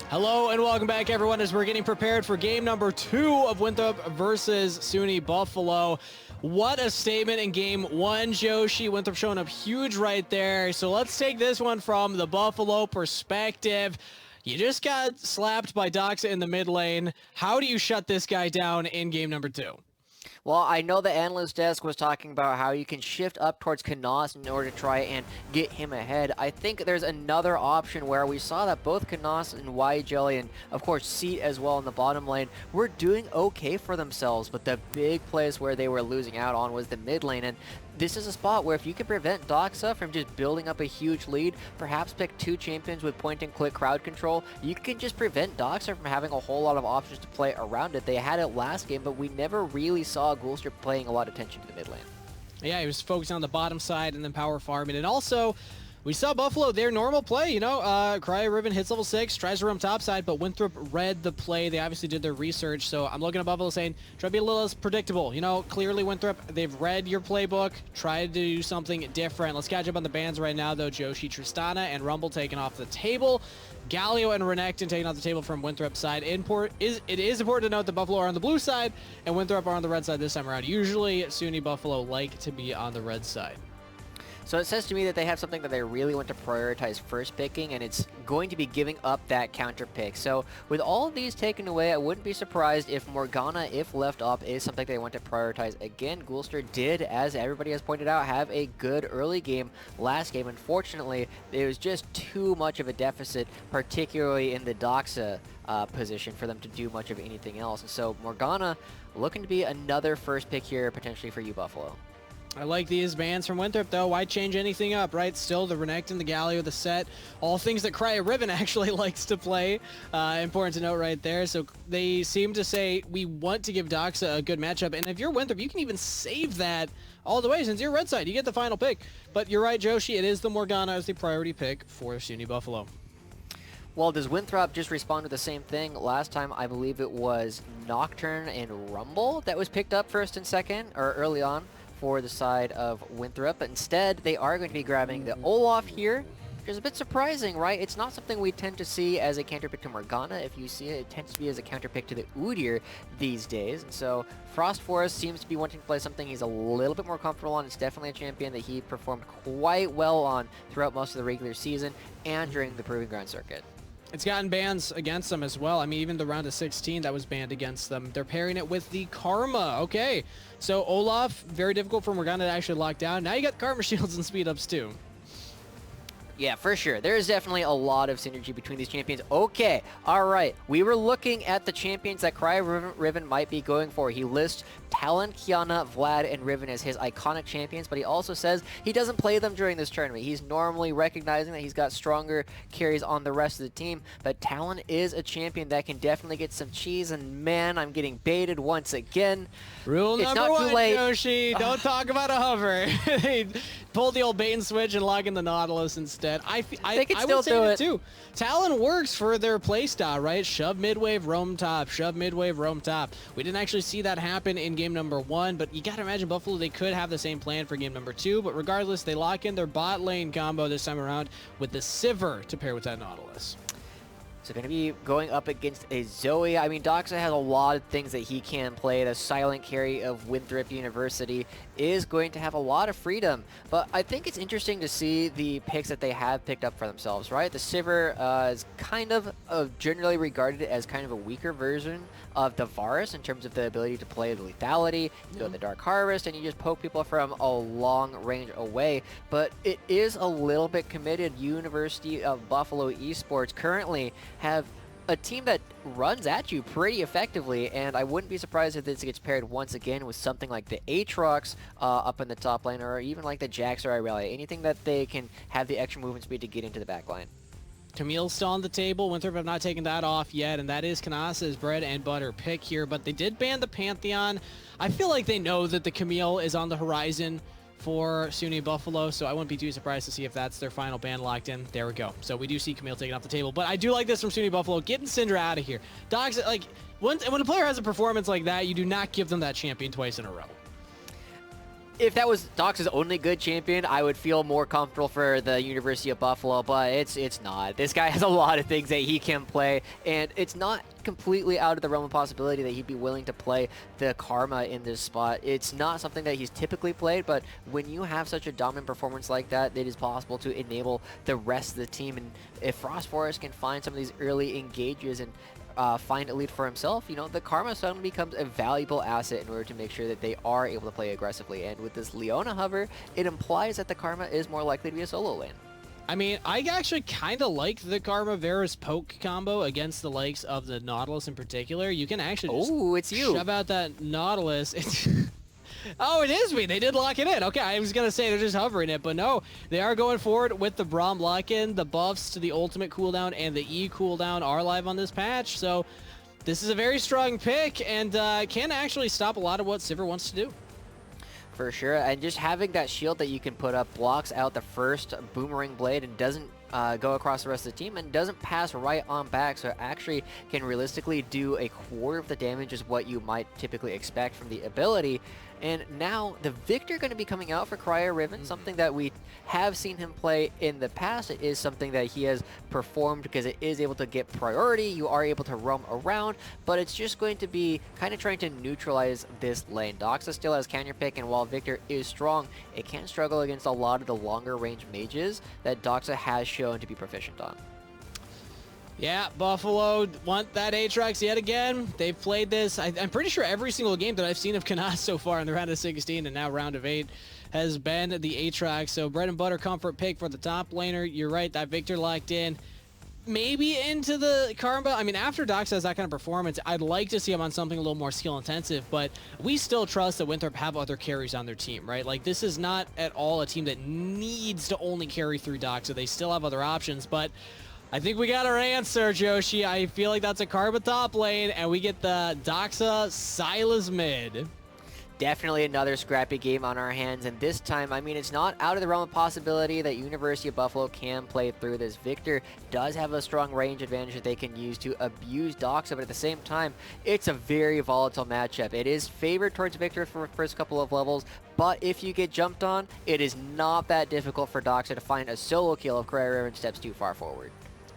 Hello and welcome back, everyone, as we're getting prepared for game number 2 of Winthrop versus SUNY Buffalo. What a statement in game 1, Joshi. Winthrop showing up huge right there. So let's take this one from the Buffalo perspective. You just got slapped by Doxa in the mid lane. How do you shut this guy down in game number 2? Well, I know the analyst desk was talking about how you can shift up towards Canas in order to try and get him ahead. I think there's another option where we saw that both Canas and YJelly and, of course, Seat as well in the bottom lane were doing okay for themselves, but the big place where they were losing out on was the mid lane, and this is a spot where if you can prevent Doxa from just building up a huge lead, perhaps pick 2 champions with point-and-click crowd control, you can just prevent Doxa from having a whole lot of options to play around it. They had it last game, but we never really saw Ghoulster paying a lot of attention to the mid lane. Yeah, he was focused on the bottom side and then power farming. And also, we saw Buffalo, their normal play, you know, Cryo Riven hits level 6, tries to roam top side, but Winthrop read the play. They obviously did their research, so I'm looking at Buffalo saying, try to be a little less predictable. You know, clearly Winthrop, they've read your playbook, tried to do something different. Let's catch up on the bans right now, though. Joshi, Tristana, and Rumble taken off the table. Galio and Renekton taken off the table from Winthrop's side. It is important to note that Buffalo are on the blue side, and Winthrop are on the red side this time around. Usually, SUNY Buffalo like to be on the red side. So it says to me that they have something that they really want to prioritize first picking, and it's going to be giving up that counter pick. So with all of these taken away, I wouldn't be surprised if Morgana, if left up, is something they want to prioritize. Again, Ghoulster did, as everybody has pointed out, have a good early game last game. Unfortunately, it was just too much of a deficit, particularly in the Doxa position, for them to do much of anything else. And so Morgana looking to be another first pick here, potentially for you, Buffalo. I like these bans from Winthrop, though. Why change anything up, right? Still, the Renekton, the Galio, the set, all things that Cryo Riven actually likes to play. Important to note right there. So they seem to say, we want to give Doxa a good matchup. And if you're Winthrop, you can even save that all the way. Since you're red side, you get the final pick. But you're right, Joshi, it is the Morgana as the priority pick for SUNY Buffalo. Well, does Winthrop just respond to the same thing? Last time, I believe it was Nocturne and Rumble that was picked up first and second, or early on, for the side of Winthrop, but instead they are going to be grabbing the Olaf here, which is a bit surprising, right? It's not something we tend to see as a counterpick to Morgana. If you see it, it tends to be as a counterpick to the Udyr these days. And so Frost Forest seems to be wanting to play something he's a little bit more comfortable on. It's definitely a champion that he performed quite well on throughout most of the regular season and during the Proving Ground circuit. It's gotten bans against them as well. I mean, even the round of 16 that was banned against them. They're pairing it with the Karma. Okay, so Olaf, very difficult for Morgana to actually lock down. Now you got Karma shields and speed ups too. Yeah, for sure. There is definitely a lot of synergy between these champions. Okay, all right. We were looking at the champions that Cryo Riven might be going for. He lists Talon, Kiana, Vlad, and Riven as his iconic champions, but he also says he doesn't play them during this tournament. He's normally recognizing that he's got stronger carries on the rest of the team, but Talon is a champion that can definitely get some cheese, and man, I'm getting baited once again. Rule number 1, Yoshi, don't talk about a hover. Pull the old bait and switch and lock in the Nautilus instead. I would say it too. Talon works for their playstyle, right? Shove mid-wave, roam top. Shove mid-wave, roam top. We didn't actually see that happen in game number 1, but you gotta imagine Buffalo, they could have the same plan for game number 2, but regardless, they lock in their bot lane combo this time around with the Sivir to pair with that Nautilus. So going to be going up against a Zoe. I mean, Doxa has a lot of things that he can play. The silent carry of Winthrop University is going to have a lot of freedom. But I think it's interesting to see the picks that they have picked up for themselves, right? The Sivir is kind of generally regarded as kind of a weaker version of the Varus in terms of the ability to play the lethality, you go the Dark Harvest, and you just poke people from a long range away. But it is a little bit committed. University of Buffalo Esports currently have a team that runs at you pretty effectively, and I wouldn't be surprised if this gets paired once again with something like the Aatrox up in the top lane, or even like the Jax or Irelia, anything that they can have the extra movement speed to get into the back line. Camille's still on the table. Winthrop have not taken that off yet, and that is Canas's bread and butter pick here, but they did ban the Pantheon. I feel like they know that the Camille is on the horizon for SUNY Buffalo, so I wouldn't be too surprised to see if that's their final ban locked in. There we go. So we do see Camille taken off the table, but I do like this from SUNY Buffalo, getting Syndra out of here. Dogs, like, when a player has a performance like that, you do not give them that champion twice in a row. if that was Dox's only good champion, I would feel more comfortable for the University of Buffalo, but it's not. This guy has a lot of things that he can play, and it's not completely out of the realm of possibility that he'd be willing to play the Karma in this spot. It's not something that he's typically played, but when you have such a dominant performance like that, it is possible to enable the rest of the team. And if Frost Forest can find some of these early engages and find a lead for himself, you know, the Karma suddenly becomes a valuable asset in order to make sure that they are able to play aggressively. And with this Leona hover, it implies that the Karma is more likely to be a solo lane. I mean, I actually kind of like the Karma Varus poke combo against the likes of the Nautilus in particular. You can actually just it's you. shove out that Nautilus. Oh, it is me. They did lock it in. Okay, I was going to say they're just hovering it, but no. They are going forward with the Braum lock-in. The buffs to the ultimate cooldown and the E cooldown are live on this patch, so this is a very strong pick and can actually stop a lot of what Sivir wants to do. For sure, and just having that shield that you can put up blocks out the first boomerang blade and doesn't go across the rest of the team and doesn't pass right on back, so it actually can realistically do a quarter of the damage is what you might typically expect from the ability. And now the Victor going to be coming out for Cryo Riven, something that we have seen him play in the past. It is something that he has performed because it is able to get priority. You are able to roam around, but it's just going to be kind of trying to neutralize this lane. Doxa still has counter pick, and while Victor is strong, it can struggle against a lot of the longer range mages that Doxa has shown to be proficient on. Yeah, Buffalo want that Aatrox yet again. They've played this, I'm pretty sure every single game that I've seen of Canas so far in the round of 16 and now round of 8 has been the Aatrox. So bread and butter comfort pick for the top laner. You're right, that Victor locked in. Maybe into the Karma. I mean, after Dox has that kind of performance, I'd like to see him on something a little more skill intensive, but we still trust that Winthrop have other carries on their team, right? Like, this is not at all a team that needs to only carry through Dox, so they still have other options, but I think we got our answer, Joshi. I feel like that's a Karma top lane, and we get the Doxa Silas mid. Definitely another scrappy game on our hands, and this time, I mean, it's not out of the realm of possibility that University of Buffalo can play through this. Victor does have a strong range advantage that they can use to abuse Doxa, but at the same time, it's a very volatile matchup. It is favored towards Victor for the first couple of levels, but if you get jumped on, it is not that difficult for Doxa to find a solo kill if Cryo steps too far forward.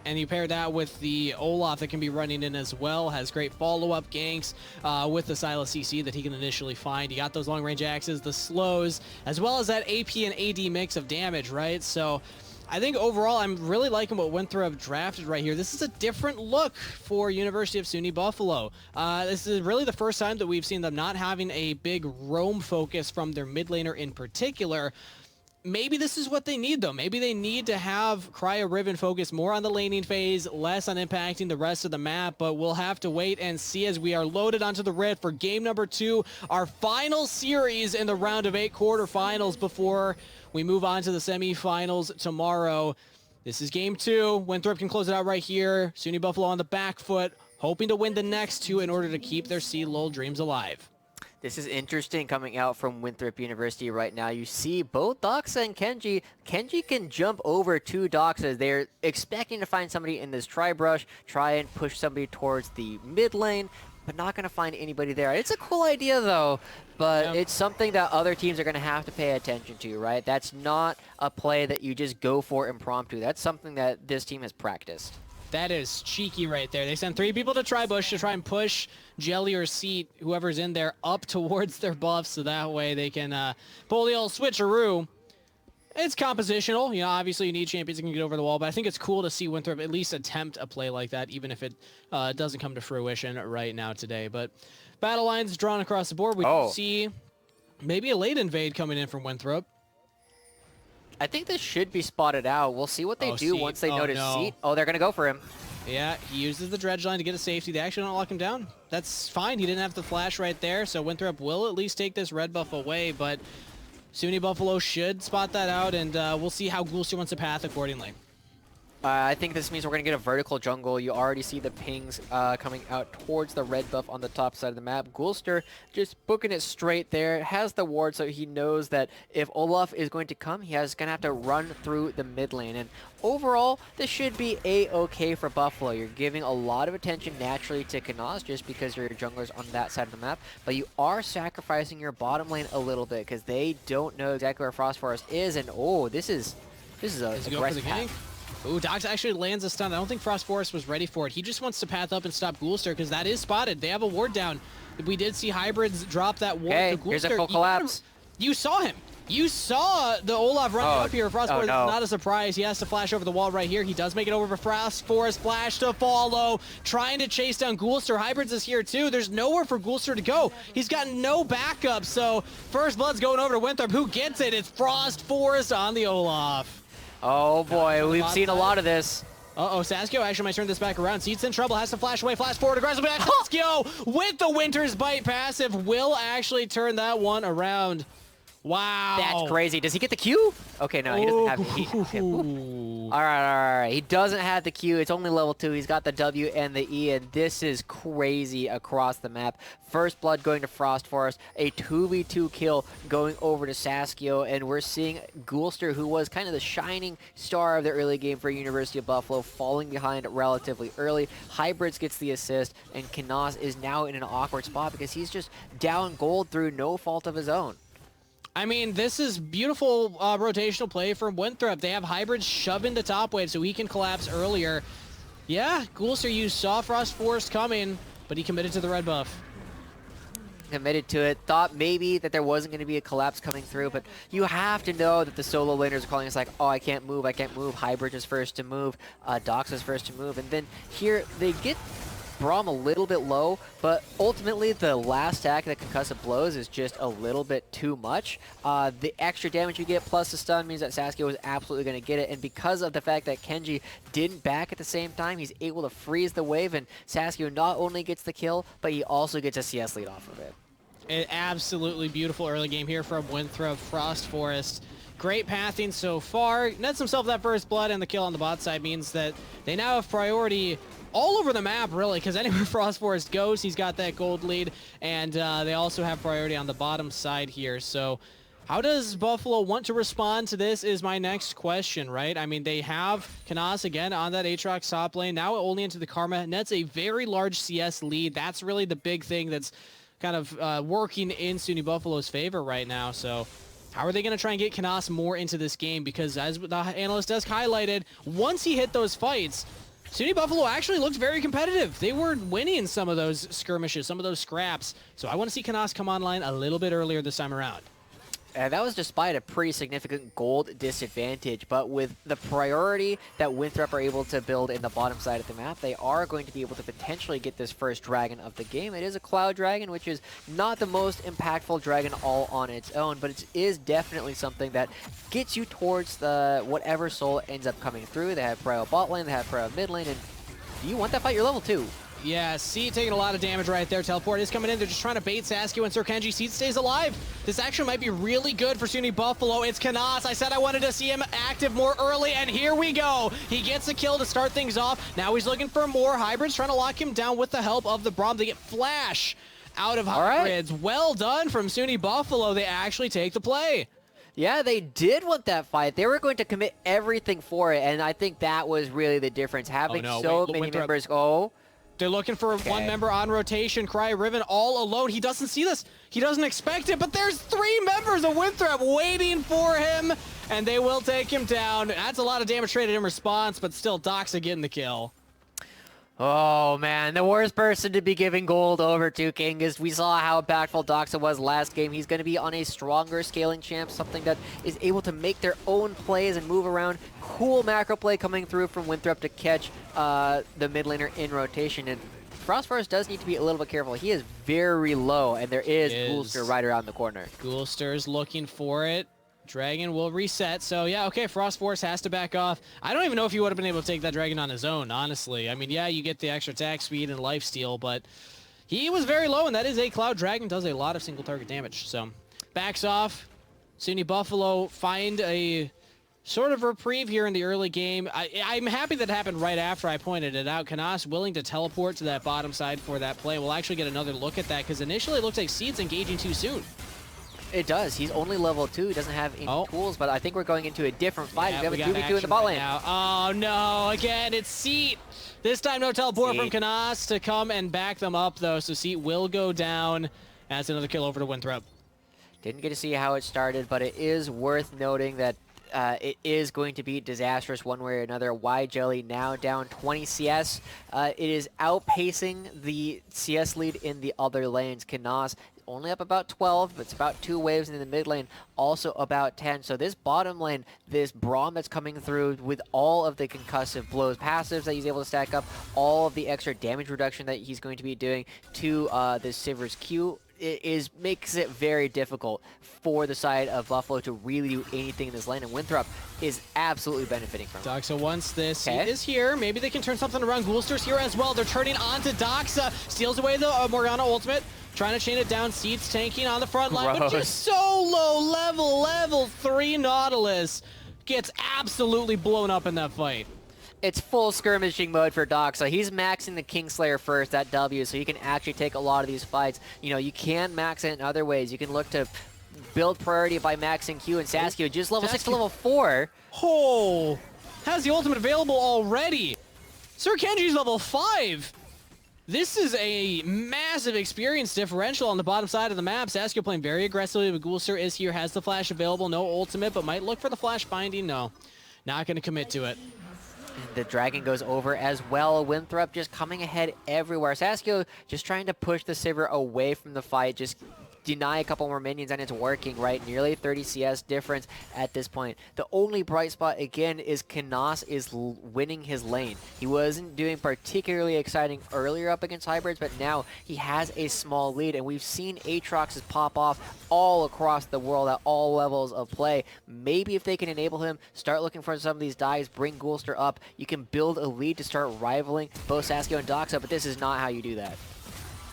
And you pair that with the Olaf that can be running in as well. Has great follow-up ganks with the Silas CC that he can initially find. You got those long-range axes, the slows, as well as that AP and AD mix of damage, right? So I think overall, I'm really liking what Winthrop drafted right here. This is a different look for University of SUNY Buffalo. This is really the first time that we've seen them not having a big roam focus from their mid laner in particular. Maybe this is what they need, though. Maybe they need to have Cryo Riven focus more on the laning phase, less on impacting the rest of the map, but we'll have to wait and see as we are loaded onto the Rift for game number 2, our final series in the round of 8 quarterfinals before we move on to the semifinals tomorrow. This is game 2. Winthrop can close it out right here. SUNY Buffalo on the back foot, hoping to win the next 2 in order to keep their C-Lol dreams alive. This is interesting coming out from Winthrop University right now. You see both Doxa and Kenji. Kenji can jump over to Doxa. They're expecting to find somebody in this tri-brush, try and push somebody towards the mid lane, but not going to find anybody there. It's a cool idea, though, but it's something that other teams are going to have to pay attention to, right? That's not a play that you just go for impromptu. That's something that this team has practiced. That is cheeky right there. They send 3 people to Tri-Bush to try and push Jelly or Seat, whoever's in there, up towards their buffs, so that way they can pull the old switcheroo. It's compositional. You know, obviously you need champions that can get over the wall, but I think it's cool to see Winthrop at least attempt a play like that, even if it doesn't come to fruition right now today. But battle lines drawn across the board. We see maybe a late invade coming in from Winthrop. I think this should be spotted out. We'll see what they do once they notice Seat. Oh, they're going to go for him. Yeah, he uses the dredge line to get a safety. They actually don't lock him down. That's fine. He didn't have the flash right there, so Winthrop will at least take this red buff away, but SUNY Buffalo should spot that out, and we'll see how Ghoulster wants to path accordingly. I think this means we're going to get a vertical jungle. You already see the pings coming out towards the red buff on the top side of the map. Ghoulster just booking it straight there. Has the ward, so he knows that if Olaf is going to come, he's going to have to run through the mid lane. And overall, this should be a-okay for Buffalo. You're giving a lot of attention naturally to Knaz just because your jungler's on that side of the map, but you are sacrificing your bottom lane a little bit because they don't know exactly where Frost Forest is. And oh, this is a aggressive path. Ooh, Dox actually lands a stun. I don't think Frost Forest was ready for it. He just wants to path up and stop Ghoulster because that is spotted. They have a ward down. We did see Hybrids drop that ward to Ghoulster. Here's a full collapse. You saw him. You saw the Olaf running up here. Frost Forest is not a surprise. He has to flash over the wall right here. He does make it over for Frost Forest. Flash to follow. Trying to chase down Ghoulster. Hybrids is here too. There's nowhere for Ghoulster to go. He's got no backup. So first blood's going over to Winthrop. Who gets it? It's Frost Forest on the Olaf. Oh boy, we've seen a lot of this. Uh-oh, Saskio actually might turn this back around. Seed's in trouble, has to flash away, flash forward aggressively. Saskio with the Winter's Bite passive will actually turn that one around. Wow. That's crazy. Does he get the Q? Okay, no, he doesn't have the all right. He doesn't have the Q. It's only level 2. He's got the W and the E, and this is crazy across the map. First blood going to Frost Forest, a 2v2 kill going over to Saskio, and we're seeing Ghoulster, who was kind of the shining star of the early game for University of Buffalo, falling behind relatively early. Hybrids gets the assist, and Knaz is now in an awkward spot because he's just down gold through no fault of his own. I mean, this is beautiful rotational play from Winthrop. They have Hybrids shove into top wave so he can collapse earlier. Yeah, Ghoulster, you saw Frost Forest coming, but he committed to the red buff. Committed to it. Thought maybe that there wasn't going to be a collapse coming through, but you have to know that the solo laners are calling us like, oh, I can't move. Hybrid is first to move. Dox is first to move. And then here they get Braum a little bit low, but ultimately the last stack that concussive blows is just a little bit too much. The extra damage you get plus the stun means that Saskio was absolutely going to get it, and because of the fact that Kenji didn't back at the same time, he's able to freeze the wave, and Saskio not only gets the kill, but he also gets a CS lead off of it. An absolutely beautiful early game here from Winthrop. Frost Forest. Great pathing so far. Nets himself that first blood, and the kill on the bot side means that they now have priority all over the map, really, because anywhere Frost Forest goes, he's got that gold lead, and they also have priority on the bottom side here. So how does Buffalo want to respond to this is my next question, right? I mean, they have Knaz again on that Aatrox top lane, now only into the Karma. Nets a very large CS lead. That's really the big thing that's kind of working in SUNY Buffalo's favor right now. So how are they going to try and get Knaz more into this game? Because as the analyst has highlighted, once he hit those fights, SUNY Buffalo actually looked very competitive. They were winning some of those skirmishes, some of those scraps. So I want to see Knaz come online a little bit earlier this time around. And that was despite a pretty significant gold disadvantage, but with the priority that Winthrop are able to build in the bottom side of the map, they are going to be able to potentially get this first dragon of the game. It is a Cloud Dragon, which is not the most impactful dragon all on its own, but it is definitely something that gets you towards the whatever soul ends up coming through. They have Prio bot lane, they have Prio mid lane, and do you want that fight? You're level 2. Yeah, Seed taking a lot of damage right there. Teleport is coming in. They're just trying to bait Saskio and Sir Kenji. Seed stays alive. This actually might be really good for SUNY Buffalo. It's Knaz. I said I wanted to see him active more early, and here we go. He gets a kill to start things off. Now he's looking for more. Hybrids trying to lock him down with the help of the Braum. They get Flash out of Hybrids. Right. Well done from SUNY Buffalo. They actually take the play. Yeah, they did want that fight. They were going to commit everything for it, and I think that was really the difference. Having many members go. They're looking for one member on rotation. Cry Riven all alone. He doesn't see this. He doesn't expect it, but there's 3 members of Winthrop waiting for him, and they will take him down. That's a lot of damage traded in response, but still Doxa getting the kill. Oh man, the worst person to be giving gold over to, King, is we saw how impactful Doxa was last game. He's going to be on a stronger scaling champ, something that is able to make their own plays and move around. Cool macro play coming through from Winthrop to catch the mid laner in rotation. And Frost Forest does need to be a little bit careful. He is very low, and there is Ghoulster right around the corner. Ghoulster's looking for it. Dragon will reset. So, yeah, okay, Frost Force has to back off. I don't even know if he would have been able to take that Dragon on his own, honestly. I mean, yeah, you get the extra attack speed and lifesteal, but he was very low, and that is a Cloud Dragon. Does a lot of single target damage. So, backs off. SUNY Buffalo find a sort of reprieve here in the early game. I'm happy that it happened right after I pointed it out. Canas willing to teleport to that bottom side for that play. We'll actually get another look at that because initially it looks like Seed's engaging too soon. It does. He's only level 2. He doesn't have any tools, but I think we're going into a different fight. Yeah, we have a 2v2 in the bot lane. Oh, no. Again, it's Seat. This time, no teleport from Canas to come and back them up, though. So Seat will go down. That's another kill over to Winthrop. Didn't get to see how it started, but it is worth noting that it is going to be disastrous one way or another. Y-Jelly now down 20 CS. It is outpacing the CS lead in the other lanes. Canas only up about 12, but it's about 2 waves in the mid lane, also about 10. So this bottom lane, this Braum that's coming through with all of the concussive blows, passives that he's able to stack up, all of the extra damage reduction that he's going to be doing to this Sivir's Q, makes it very difficult for the side of Buffalo to really do anything in this lane, and Winthrop is absolutely benefiting from it. Doxa, once this is here, maybe they can turn something around. Ghoulster's here as well. They're turning onto Doxa. Steals away the Morgana ultimate. Trying to chain it down. Seeds tanking on the front line, but just so low level. Level 3 Nautilus gets absolutely blown up in that fight. It's full skirmishing mode for Doxa. He's maxing the Kingslayer first, that W, so he can actually take a lot of these fights. You know, you can max it in other ways. You can look to build priority by maxing Q, and Saskia just level 6 to level 4. Oh, has the ultimate available already. Sir Kenji's level 5. This is a massive experience differential on the bottom side of the map. Saskia playing very aggressively, but Ghoulster is here, has the flash available, no ultimate, but might look for the flash binding. No, not going to commit to it. And the dragon goes over as well. Winthrop just coming ahead everywhere. Saskia just trying to push the Sivir away from the fight, just deny a couple more minions, and it's working, right? Nearly 30 CS difference at this point. The only bright spot, again, is Canas is winning his lane. He wasn't doing particularly exciting earlier up against hybrids, but now he has a small lead, and we've seen Aatroxes pop off all across the world at all levels of play. Maybe if they can enable him, start looking for some of these dives, bring Ghoulster up, you can build a lead to start rivaling both Saskia and Doxa, but this is not how you do that.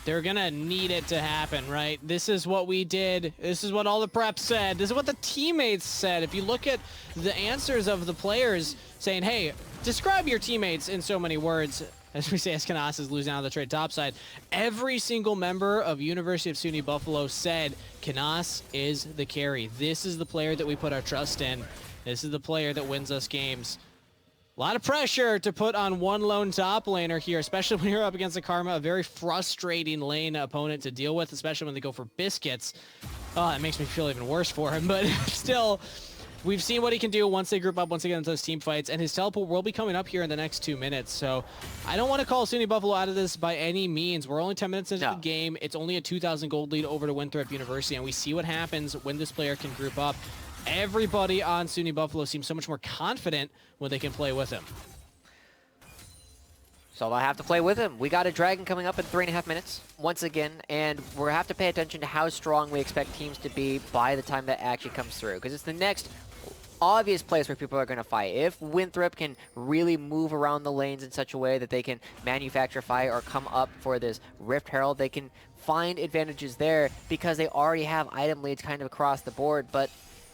They're going to need it to happen, right? This is what we did. This is what all the prep said. This is what the teammates said. If you look at the answers of the players saying, hey, describe your teammates in so many words, as we say, as Canas is losing out of the trade topside, every single member of University of SUNY Buffalo said Canas is the carry. This is the player that we put our trust in. This is the player that wins us games. A lot of pressure to put on one lone top laner here, especially when you're up against a Karma, a very frustrating lane opponent to deal with, especially when they go for biscuits. Oh, it makes me feel even worse for him, but still, we've seen what he can do once they group up, once they get into those team fights, and his teleport will be coming up here in the next 2 minutes. So I don't want to call SUNY Buffalo out of this by any means. We're only 10 minutes into the game. It's only a 2,000 gold lead over to Winthrop University, and we see what happens when this player can group up. Everybody on SUNY Buffalo seems so much more confident when they can play with him. So I have to play with him. We got a dragon coming up in 3.5 minutes once again, and we'll have to pay attention to how strong we expect teams to be by the time that actually comes through, because it's the next obvious place where people are going to fight. If Winthrop can really move around the lanes in such a way that they can manufacture fire or come up for this Rift Herald, they can find advantages there because they already have item leads kind of across the board. But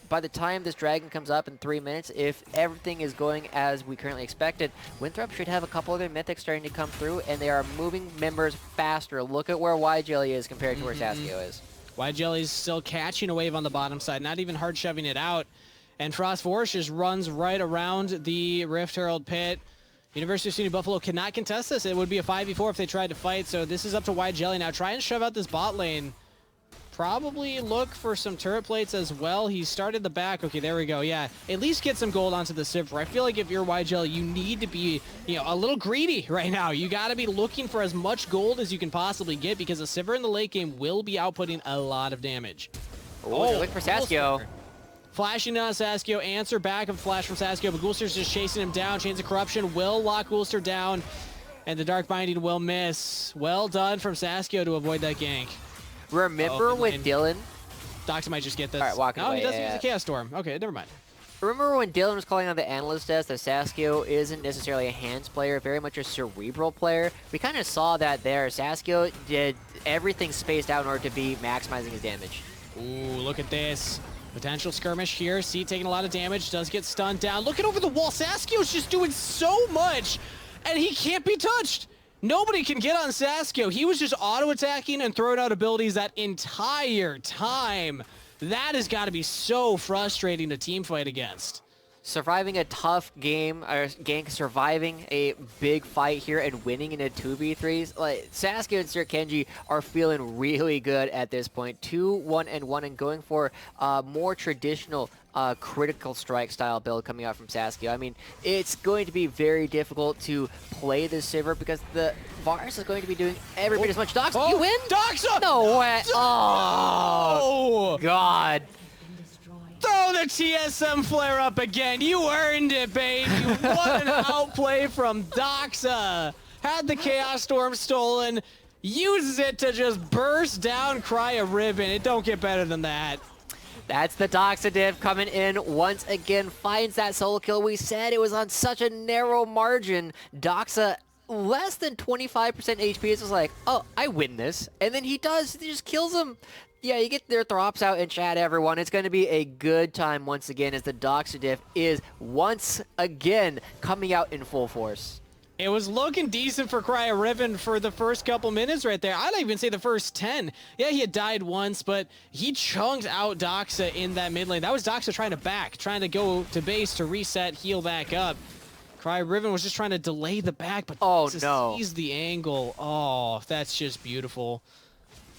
by the time this dragon comes up in 3 minutes, if everything is going as we currently expected, Winthrop should have a couple other mythics starting to come through, and they are moving members faster. Look at where Y-Jelly is compared to where Saskia is. Y-Jelly's still catching a wave on the bottom side, not even hard shoving it out. And Frost Force just runs right around the Rift Herald pit. University of SUNY Buffalo cannot contest this. It would be a 5v4 if they tried to fight, so this is up to Y-Jelly now. Try and shove out this bot lane. Probably look for some turret plates as well. He started the back. Okay, there we go. Yeah, at least get some gold onto the Sivir. I feel like if you're Y-Jelly, you need to be, a little greedy right now. You got to be looking for as much gold as you can possibly get, because the Sivir in the late game will be outputting a lot of damage. Oh, look for Saskia. Flashing on Saskia, answer back of flash from Saskia, but Ghoulster's just chasing him down. Chains of Corruption will lock Ghoulster down, and the Dark Binding will miss. Well done from Saskia to avoid that gank. Remember when Dylan... Doxa might just get this. All right, walking away. No, he doesn't use the Chaos Storm. Okay, never mind. Remember when Dylan was calling on the analyst desk that Saskia isn't necessarily a hands player, very much a cerebral player? We kind of saw that there. Saskia did everything spaced out in order to be maximizing his damage. Ooh, look at this. Potential skirmish here. C taking a lot of damage, does get stunned down. Looking over the wall, Saskio's just doing so much, and he can't be touched. Nobody can get on Saskio. He was just auto-attacking and throwing out abilities that entire time. That has got to be so frustrating to teamfight against. Surviving a tough game, or gank, surviving a big fight here and winning in a 2v3s. Like, Saskio and Sir Kenji are feeling really good at this point. 2-1-1 and going for more traditional critical strike style build coming out from Saskio. I mean, it's going to be very difficult to play this Sivir because the Varus is going to be doing every bit as much. Doxa, you win? Doxa! No way! Oh, God. Throw the TSM flare up again. You earned it, baby. What an outplay from Doxa. Had the Chaos Storm stolen, uses it to just burst down Cryo Ribbon. It don't get better than that. That's the Doxa div coming in once again, finds that solo kill. We said it was on such a narrow margin. Doxa less than 25% HP. It's just like, oh, I win this. And then he does. He just kills him. Yeah, you get their drops out in chat, everyone. It's going to be a good time once again as the Doxa diff is once again coming out in full force. It was looking decent for Cryo Ribbon for the first couple minutes right there. I'd even say the first 10. Yeah, he had died once, but he chunked out Doxa in that mid lane. That was Doxa trying to back, trying to go to base to reset, heal back up. Cryo Ribbon was just trying to delay the back, but oh no, sees the angle. Oh, that's just beautiful.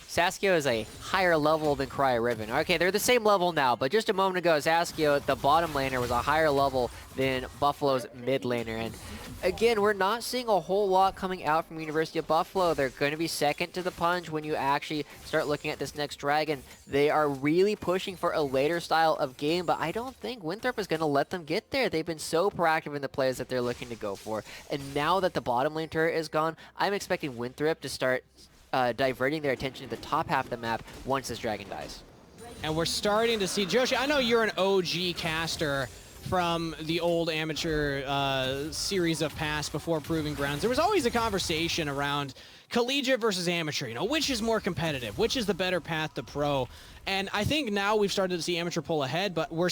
Saskio is a higher level than Cryo Ribbon. Okay, they're the same level now, but just a moment ago, Saskio, the bottom laner, was a higher level than Buffalo's mid laner. And again, we're not seeing a whole lot coming out from University of Buffalo. They're going to be second to the punch when you actually start looking at this next dragon. They are really pushing for a later style of game, but I don't think Winthrop is going to let them get there. They've been so proactive in the plays that they're looking to go for. And now that the bottom lane turret is gone, I'm expecting Winthrop to start diverting their attention to the top half of the map once this dragon dies. And we're starting to see, Joshi, I know you're an OG caster from the old amateur series of past before Proving Grounds. There was always a conversation around collegiate versus amateur, you know, which is more competitive, which is the better path to pro. And I think now we've started to see amateur pull ahead, but we're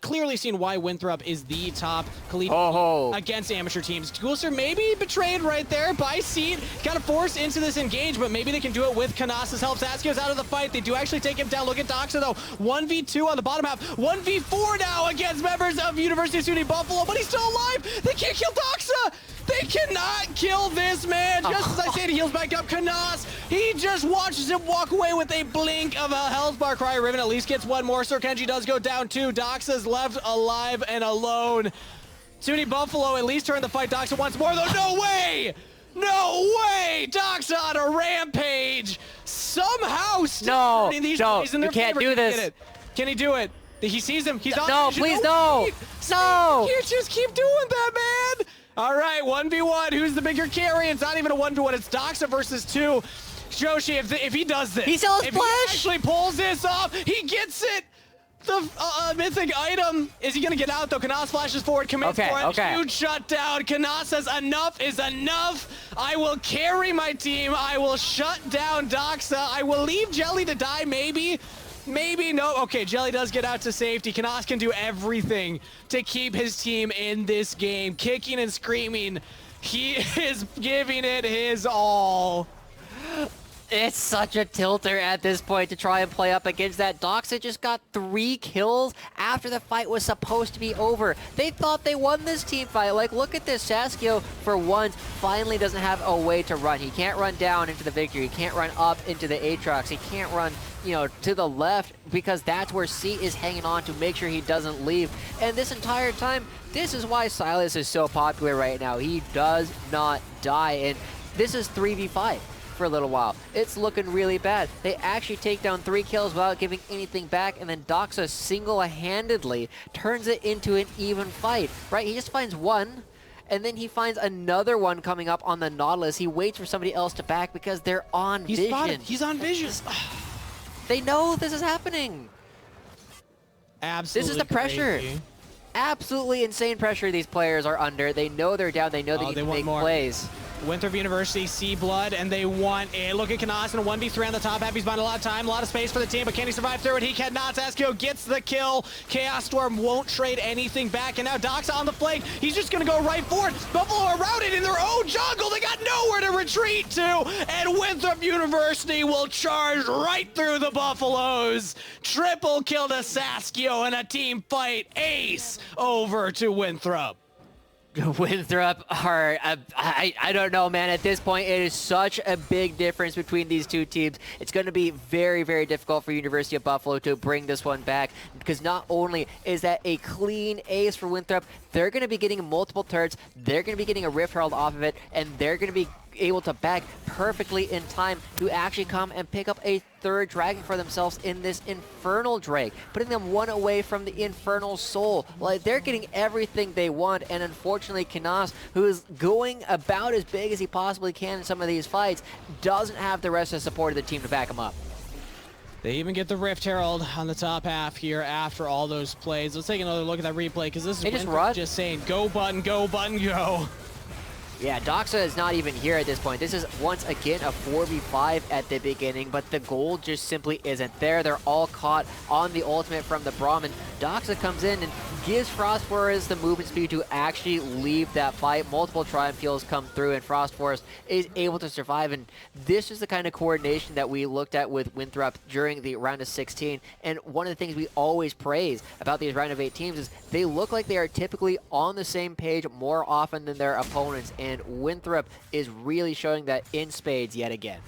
clearly seeing why Winthrop is the top collegiate against amateur teams. Gulser maybe betrayed right there by Seed, kind of forced into this engagement. Maybe they can do it with Kanas's help. Saskio's out of the fight. They do actually take him down. Look at Doxa though. 1v2 on the bottom half. 1v4 now against members of University of SUNY Buffalo, but he's still alive. They can't kill Doxa. They cannot kill this man. Just as I said, he heals back up. Kanas, he just watches him walk away with a blink of a health bar. Cryo Ribbon at least gets one more. Sir Kenji does go down too. Doxa's left alive and alone. SUNY Buffalo at least turn the fight. Doxa once more though. No way! No way! Doxa on a rampage. Somehow still these plays in their you can't favor. do this. Can he do it? He sees him. He's on no, vision. please, no! No! You just keep doing that, man! All right, 1v1. Who's the bigger carry? It's not even a 1v1. It's Doxa versus 2. Joshi, if he does this, he's still a if splash. He actually pulls this off, he gets it. The mythic item. Is he going to get out, though? Kanas flashes forward, commits for it. Huge shutdown. Kanas says, enough is enough. I will carry my team. I will shut down Doxa. I will leave Jelly to die, maybe. Maybe, no. Okay, Jelly does get out to safety. Kanas can do everything to keep his team in this game. Kicking and screaming. He is giving it his all. It's such a tilter at this point to try and play up against that. Doxa just got 3 kills after the fight was supposed to be over. They thought they won this team fight. Like, look at this. Saskio, for once, finally doesn't have a way to run. He can't run down into the victory. He can't run up into the Aatrox. He can't run, you know, to the left because that's where C is hanging on to make sure he doesn't leave. And this entire time, this is why Silas is so popular right now. He does not die. And this is 3v5. For a little while. It's looking really bad. They actually take down 3 kills without giving anything back, and then Doxa single-handedly turns it into an even fight, right? He just finds one, and then he finds another one coming up on the Nautilus. He waits for somebody else to back because they're on vision. Spotted. He's on vision. They know this is happening. Absolutely. This is the pressure. Crazy. Absolutely insane pressure these players are under. They know they're down. They know they need to make plays. Winthrop University see blood, and they want a look at Canas and a 1v3 on the top half. He's buying a lot of time, a lot of space for the team, but can he survive through it? He cannot. Saskio gets the kill. Chaos Storm won't trade anything back, and now Doxa on the flank. He's just going to go right for it. Buffalo are routed in their own jungle. They got nowhere to retreat to, and Winthrop University will charge right through the Buffaloes. Triple kill to Saskio and a team fight. Ace over to Winthrop. Winthrop are, I don't know, man. At this point, it is such a big difference between these two teams. It's going to be very, very difficult for University of Buffalo to bring this one back, because not only is that a clean ace for Winthrop, they're going to be getting multiple turrets, they're going to be getting a Rift Herald off of it, and they're going to be able to back perfectly in time to actually come and pick up a third dragon for themselves in this Infernal Drake, putting them one away from the Infernal Soul. Like, they're getting everything they want, and unfortunately Canas, who is going about as big as he possibly can in some of these fights, doesn't have the rest of the support of the team to back him up. They even get the Rift Herald on the top half here after all those plays. Let's take another look at that replay, because this is Winthrop just saying, go button, go button, go. Yeah, Doxa is not even here at this point. This is, once again, a 4v5 at the beginning, but the gold just simply isn't there. They're all caught on the ultimate from the Brahmin. Doxa comes in and gives Frost Forest the movement speed to actually leave that fight. Multiple Triumph kills come through, and Frost Forest is able to survive, and this is the kind of coordination that we looked at with Winthrop during the round of 16, and one of the things we always praise about these round of 8 teams is they look like they are typically on the same page more often than their opponents, and Winthrop is really showing that in spades yet again.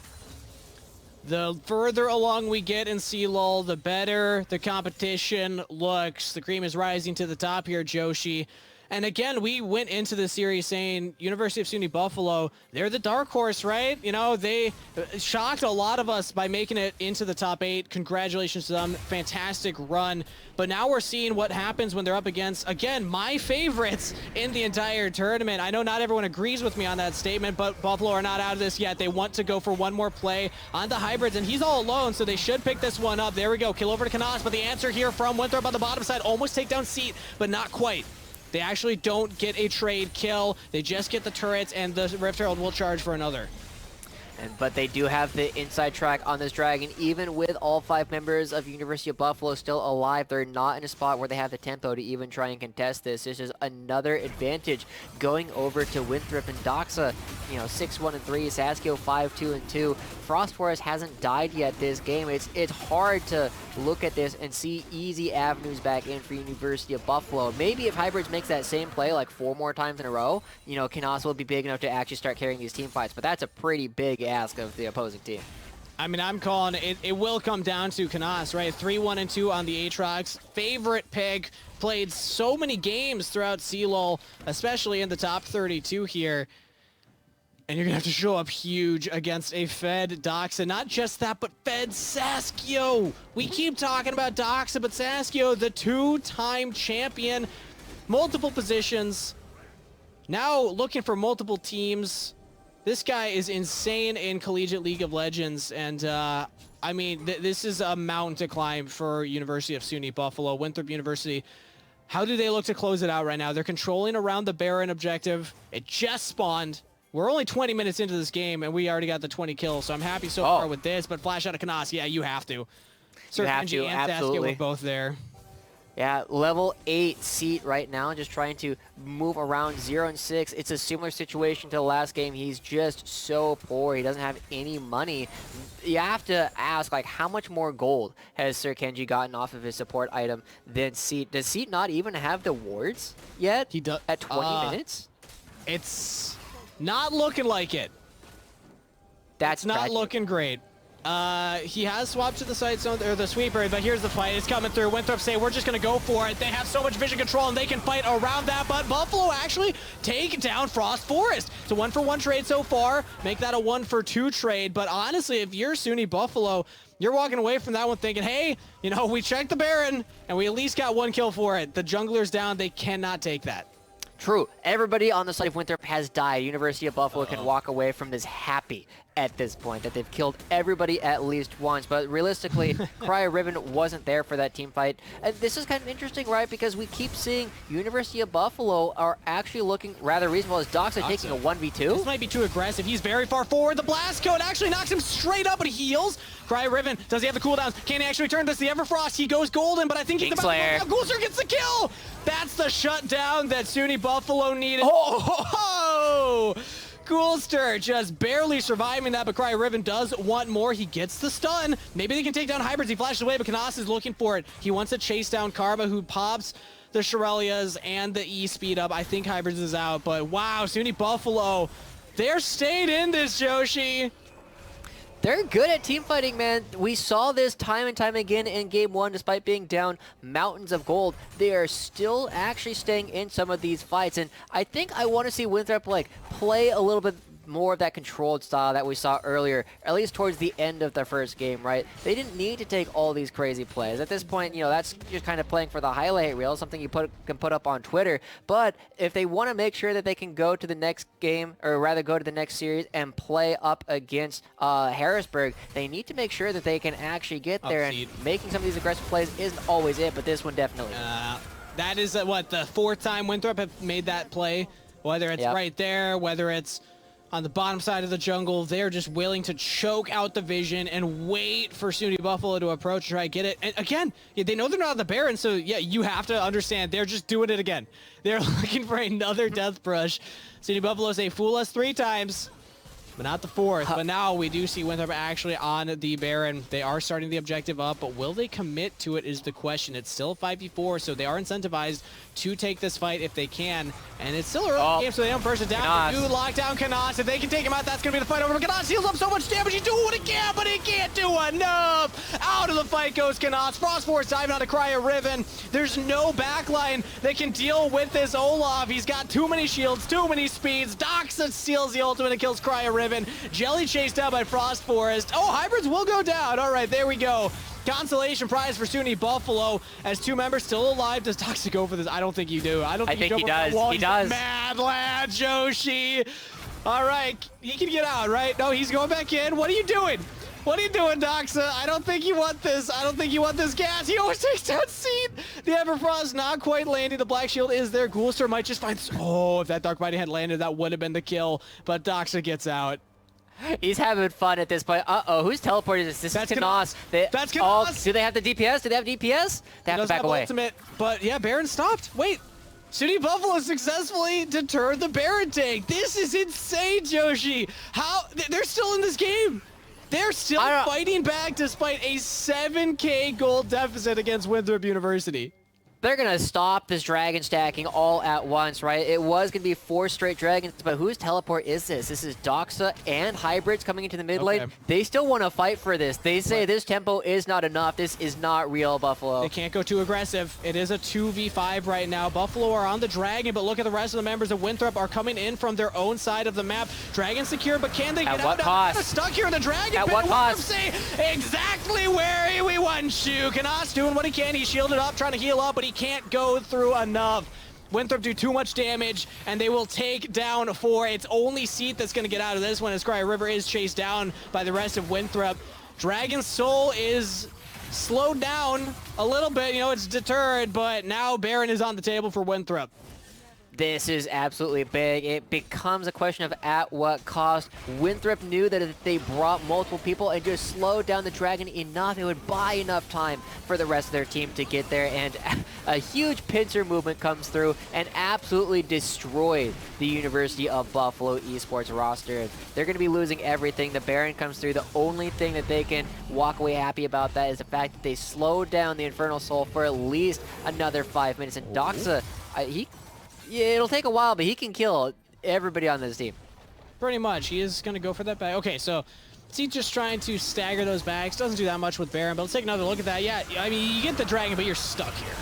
The further along we get in C-Lull, the better the competition looks. The cream is rising to the top here, Joshi. And again, we went into the series saying University of SUNY Buffalo, they're the dark horse, right? You know, they shocked a lot of us by making it into the top 8. Congratulations to them. Fantastic run. But now we're seeing what happens when they're up against, again, my favorites in the entire tournament. I know not everyone agrees with me on that statement, but Buffalo are not out of this yet. They want to go for one more play on the hybrids, and he's all alone, so they should pick this one up. There we go. Kill over to Canas, but the answer here from Winthrop on the bottom side, almost take down Seat, but not quite. They actually don't get a trade kill. They just get the turrets, and the Rift Herald will charge for another. But they do have the inside track on this dragon. Even with all 5 members of University of Buffalo still alive, they're not in a spot where they have the tempo to even try and contest this. This is another advantage going over to Winthrop and Doxa. You know, 6-1-3, Saskio 5-2-2. Frost Forest hasn't died yet this game. It's hard to look at this and see easy avenues back in for University of Buffalo. Maybe if Hybrids makes that same play like 4 more times in a row, you know, Canas will be big enough to actually start carrying these team fights. But that's a pretty big ask of the opposing team. I mean, I'm calling it. It will come down to Canas, right? 3-1-2 on the Aatrox. Favorite pick. Played so many games throughout C-Lull, especially in the top 32 here. And you're going to have to show up huge against a fed Doxa. Not just that, but fed Saskio. We keep talking about Doxa, but Saskio, the 2-time champion. Multiple positions. Now looking for multiple teams. This guy is insane in Collegiate League of Legends. And, I mean, this is a mountain to climb for University of SUNY Buffalo. Winthrop University, how do they look to close it out right now? They're controlling around the Baron objective. It just spawned. We're only 20 minutes into this game, and we already got the 20 kills, so I'm happy so far with this. But flash out of Canas, yeah, you have to. You have to, absolutely. We're both there. Yeah, level 8 Seat right now, just trying to move around 0 and 6. It's a similar situation to the last game. He's just so poor. He doesn't have any money. You have to ask, like, how much more gold has Sir Kenji gotten off of his support item than Seat? Does Seat not even have the wards yet? He does at 20 minutes. It's not looking like it. That's not tragic. looking great. He has swapped to the side zone, or the sweeper, but here's the fight. It's coming through. Winthrop say, we're just going to go for it. They have so much vision control, and they can fight around that, but Buffalo actually take down Frost Forest. It's a 1-for-1 trade so far. Make that a 1-for-2 trade, but honestly, if you're SUNY Buffalo, you're walking away from that one thinking, hey, you know, we checked the Baron, and we at least got 1 kill for it. The jungler's down. They cannot take that. True. Everybody on the side of Winthrop has died. University of Buffalo can walk away from this happy at this point that they've killed everybody at least once. But realistically, Cryo Riven wasn't there for that team fight. And this is kind of interesting, right? Because we keep seeing University of Buffalo are actually looking rather reasonable as Doxa taking a 1v2. This might be too aggressive. He's very far forward. The blast code actually knocks him straight up, but he heals. Cryo Riven, does he have the cooldowns? Can he actually turn this? The Everfrost, he goes golden, but I think he's about to go. Gulser gets the kill. That's the shutdown that SUNY Buffalo needed. Oh! Gulster just barely surviving that, but Cryo Riven does want more. He gets the stun. Maybe they can take down Hybrids. He flashes away, but Canas is looking for it. He wants to chase down Karma, who pops the Shirelias and the E speed up. I think Hybrids is out, but wow, SUNY Buffalo, they're staying in this, Joshi. They're good at team fighting, man. We saw this time and time again in Game 1, despite being down mountains of gold. They are still actually staying in some of these fights, and I think I want to see Winthrop like play a little bit more of that controlled style that we saw earlier, at least towards the end of the first game, right? They didn't need to take all these crazy plays. At this point, you know, that's just kind of playing for the highlight reel, something you can put up on Twitter. But if they want to make sure that they can go to the next game, or rather go to the next series and play up against Harrisburg, they need to make sure that they can actually get there. And making some of these aggressive plays isn't always it, but this one definitely. That is, what, the 4th time Winthrop have made that play? Whether it's right there, whether it's on the bottom side of the jungle, they're just willing to choke out the vision and wait for SUNY Buffalo to approach and try to get it. And again, they know they're not on the Baron, so yeah, you have to understand they're just doing it again. They're looking for another death brush. SUNY Buffalo say, fool us 3 times, but not the 4th. But now we do see Winthrop actually on the Baron. They are starting the objective up, but will they commit to it is the question. It's still 5v4, so they are incentivized to take this fight if they can. And it's still early in the game, so they don't burst it down. They do lock down Canas. If they can take him out, that's going to be the fight over. Canas heals up so much damage. He's doing what he can, but he can't do enough. Out of the fight goes Canas. Frost Force diving on a Cryo Riven. There's no backline that can deal with this Olaf. He's got too many shields, too many speeds. Doxa steals the ultimate and kills Cryo Riven. Jelly chased down by Frost Forest. Oh, Hybrids will go down. All right, there we go. Consolation prize for SUNY Buffalo as 2 members still alive. Does Doxa go for this? I don't think you do. I think he does. He does. Mad lad, Joshi. All right, he can get out, right? No, he's going back in. What are you doing? What are you doing, Doxa? I don't think you want this. I don't think you want this gas. He always takes that seat. The Everfrost not quite landing. The Black Shield is there. Gulster might just find... Oh, if that Dark Mighty had landed, that would have been the kill. But Doxa gets out. He's having fun at this point. Uh-oh, who's teleported this? This is Canas. That's Canas. Do they have the DPS? Do they have DPS? They have to back away. Ultimate, but yeah, Baron stopped. Wait, SUNY Buffalo successfully deterred the Baron tank. This is insane, Joshi. How? They're still in this game. They're still fighting back despite a 7K gold deficit against Winthrop University. They're going to stop this dragon stacking all at once, right? It was going to be 4 straight dragons, but whose teleport is this? This is Doxa and Hybrids coming into the mid lane. They still want to fight for this. They say this tempo is not enough. This is not real, Buffalo. They can't go too aggressive. It is a 2v5 right now. Buffalo are on the dragon, but look at the rest of the members of Winthrop are coming in from their own side of the map. Dragon secure, but can they get out? At what cost? Stuck here in the dragon. At what cost? Say exactly where we want you. Canas doing what he can. He's shielded up, trying to heal up, but he can't go through enough. Winthrop do too much damage, and they will take down 4. It's only Seat that's going to get out of this one as Cryo River is chased down by the rest of Winthrop. Dragon's Soul is slowed down a little bit. You know, it's deterred, but now Baron is on the table for Winthrop. This is absolutely big. It becomes a question of at what cost. Winthrop knew that if they brought multiple people and just slowed down the dragon enough, it would buy enough time for the rest of their team to get there. And a huge pincer movement comes through and absolutely destroyed the University of Buffalo Esports roster. They're going to be losing everything. The Baron comes through. The only thing that they can walk away happy about that is the fact that they slowed down the Infernal Soul for at least another 5 minutes. And Doxa, yeah, it'll take a while, but he can kill everybody on this team. Pretty much. He is going to go for that bag. Okay, so is he just trying to stagger those bags? Doesn't do that much with Baron, but let's take another look at that. Yeah, I mean, you get the dragon, but you're stuck here.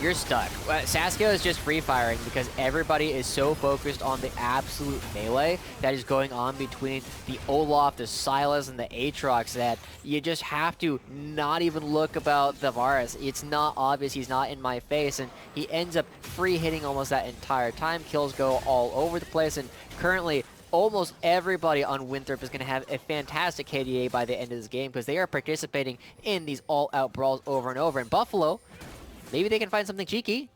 you're stuck. Saskia is just free firing because everybody is so focused on the absolute melee that is going on between the Olaf, the Silas, and the Aatrox that you just have to not even look about the Varus. It's not obvious, he's not in my face, and he ends up free hitting almost that entire time. Kills go all over the place, and currently almost everybody on Winthrop is going to have a fantastic KDA by the end of this game because they are participating in these all-out brawls over and over. And Buffalo, maybe they can find something cheeky.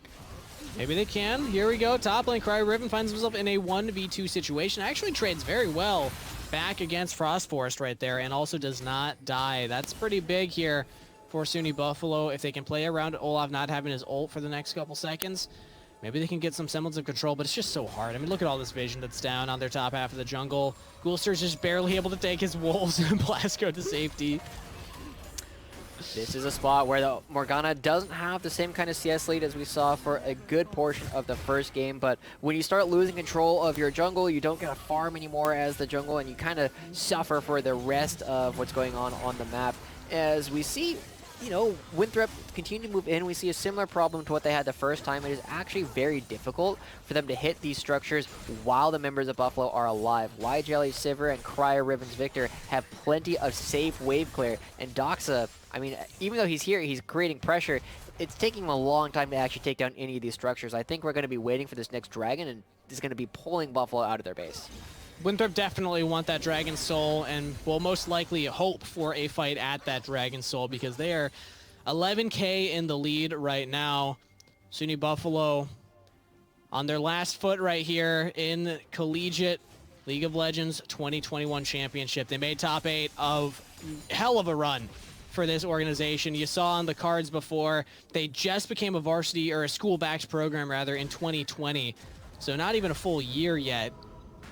Maybe they can. Here we go. Top lane, Cryriven finds himself in a 1v2 situation. Actually trades very well back against Frost Forest right there and also does not die. That's pretty big here for SUNY Buffalo. If they can play around Olaf not having his ult for the next couple seconds, maybe they can get some semblance of control, but it's just so hard. I mean, look at all this vision that's down on their top half of the jungle. Ghoulster's just barely able to take his wolves and Blasco to safety. This is a spot where the Morgana doesn't have the same kind of CS lead as we saw for a good portion of the first game, but when you start losing control of your jungle, you don't get a farm anymore as the jungle, and you kind of suffer for the rest of what's going on the map. As we see, you know, Winthrop continue to move in. We see a similar problem to what they had the first time. It is actually very difficult for them to hit these structures while the members of Buffalo are alive. YJelly, Sivir, and Cryo-Riven's Victor have plenty of safe wave clear, and Doxa, I mean, even though he's here, he's creating pressure. It's taking him a long time to actually take down any of these structures. I think we're going to be waiting for this next dragon, and is going to be pulling Buffalo out of their base. Winthrop definitely want that Dragon Soul and will most likely hope for a fight at that Dragon Soul because they are 11K in the lead right now. SUNY Buffalo on their last foot right here in Collegiate League of Legends 2021 Championship. They made top 8 of hell of a run for this organization. You saw on the cards before, they just became a varsity or a school-backed program rather in 2020. So not even a full year yet.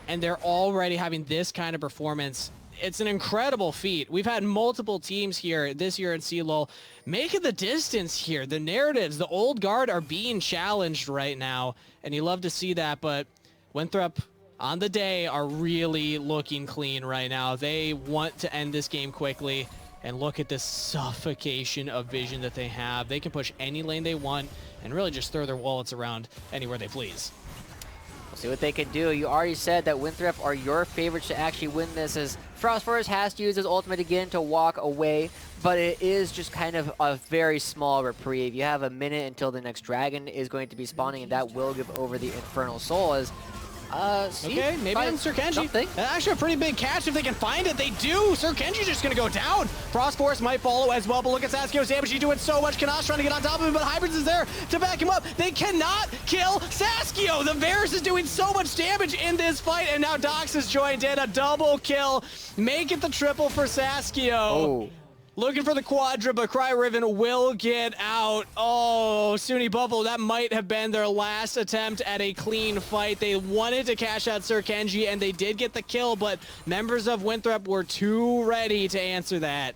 And they're already having this kind of performance. It's an incredible feat. We've had multiple teams here this year in CLOL making the distance here. The narratives, the old guard are being challenged right now, and you love to see that, but Winthrop on the day are really looking clean right now. They want to end this game quickly, and look at this suffocation of vision that they have. They can push any lane they want and really just throw their wallets around anywhere they please. We'll see what they can do. You already said that Winthrop are your favorites to actually win this, as Frost Forest has to use his ultimate again to walk away, but it is just kind of a very small reprieve. You have a minute until the next dragon is going to be spawning, and that will give over the Infernal Soul as okay, maybe on Sir Kenji. Actually a pretty big catch if they can find it. They do. Sir Kenji's just going to go down. Frost Force might follow as well, but look at Saskio's damage. He's doing so much. Kanash trying to get on top of him, but Hybrids is there to back him up. They cannot kill Saskio. The Varus is doing so much damage in this fight, and now Dox has joined in. A double kill. Make it the triple for Saskio. Oh. Looking for the quadra, but Cryriven will get out. Oh, SUNY Buffalo, that might have been their last attempt at a clean fight. They wanted to cash out Sir Kenji, and they did get the kill, but members of Winthrop were too ready to answer that.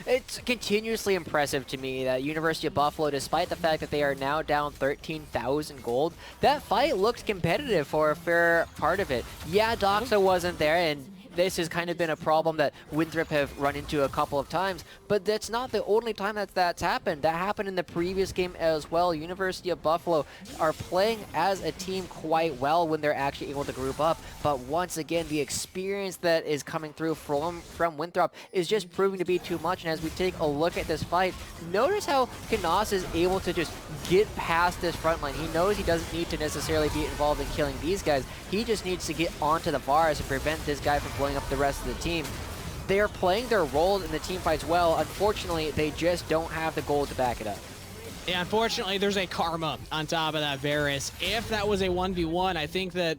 It's continuously impressive to me that University of Buffalo, despite the fact that they are now down 13,000 gold, that fight looked competitive for a fair part of it. Yeah, Doxa wasn't there, and this has kind of been a problem that Winthrop have run into a couple of times, but that's not the only time that's happened. That happened in the previous game as well. University of Buffalo are playing as a team quite well when they're actually able to group up, but once again, the experience that is coming through from Winthrop is just proving to be too much, and as we take a look at this fight, notice how Knas is able to just get past this front line. He knows he doesn't need to necessarily be involved in killing these guys. He just needs to get onto the Varus and prevent this guy from blowing up the rest of the team. They are playing their role in the team fights well. Unfortunately, they just don't have the gold to back it up. Yeah, unfortunately, there's a karma on top of that Varus. If that was a 1v1, I think that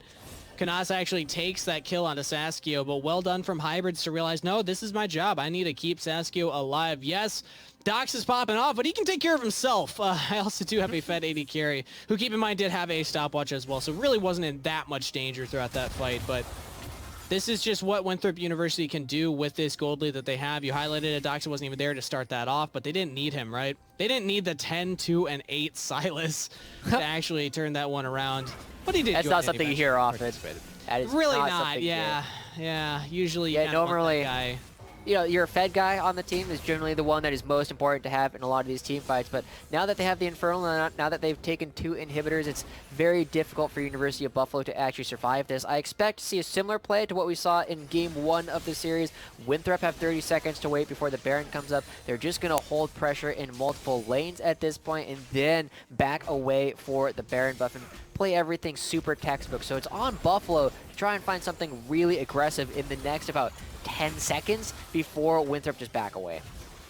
Knas actually takes that kill onto Saskio, but well done from Hybrids to realize, no, this is my job. I need to keep Saskio alive. Yes, Dox is popping off, but he can take care of himself. I also do have a Fed AD carry, who, keep in mind, did have a stopwatch as well, so really wasn't in that much danger throughout that fight, but this is just what Winthrop University can do with this gold lead that they have. You highlighted it, Doxa wasn't even there to start that off, but they didn't need him, right? They didn't need the 10, 2, and 8 Silas to actually turn that one around. But he did. That's not something you hear often. That is really not yeah. Yeah, usually yeah, normally, guy. you know, your Fed guy on the team is generally the one that is most important to have in a lot of these team fights. But now that they have the Infernal, now that they've taken 2 inhibitors, it's very difficult for University of Buffalo to actually survive this. I expect to see a similar play to what we saw in Game 1 of the series. Winthrop have 30 seconds to wait before the Baron comes up. They're just going to hold pressure in multiple lanes at this point and then back away for the Baron buff and play everything super textbook. So it's on Buffalo to try and find something really aggressive in the next about 10 seconds before Winthrop just back away.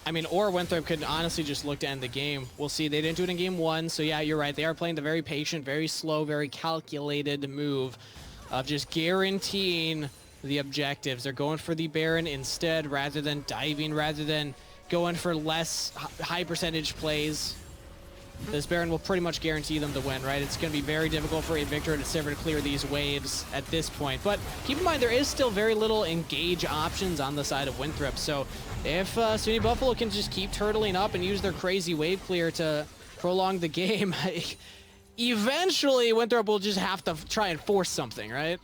I mean, or Winthrop could honestly just look to end the game. We'll see. They didn't do it in Game 1, so yeah, you're right. They are playing the very patient, very slow, very calculated move of just guaranteeing the objectives. They're going for the Baron instead rather than diving, rather than going for less high percentage plays. This Baron will pretty much guarantee them to win, right? It's going to be very difficult for Victor and Decisive to clear these waves at this point. But keep in mind, there is still very little engage options on the side of Winthrop. So if SUNY Buffalo can just keep turtling up and use their crazy wave clear to prolong the game, eventually Winthrop will just have to try and force something, right?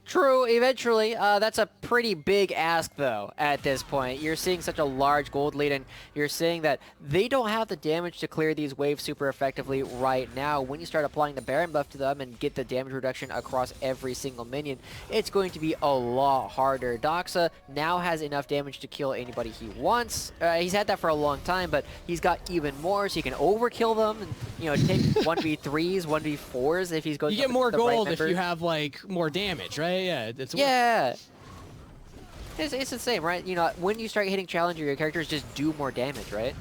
True, eventually. That's a pretty big ask, though, at this point. You're seeing such a large gold lead, and you're seeing that they don't have the damage to clear these waves super effectively right now. When you start applying the Baron buff to them and get the damage reduction across every single minion, it's going to be a lot harder. Doxa now has enough damage to kill anybody he wants. He's had that for a long time, but he's got even more, so he can overkill them and, you know, take 1v3s, 1v4s if he's going to You get more the gold right if you have, like, more damage, right? Yeah, it's the same, right? You know, when you start hitting Challenger, your characters just do more damage, right?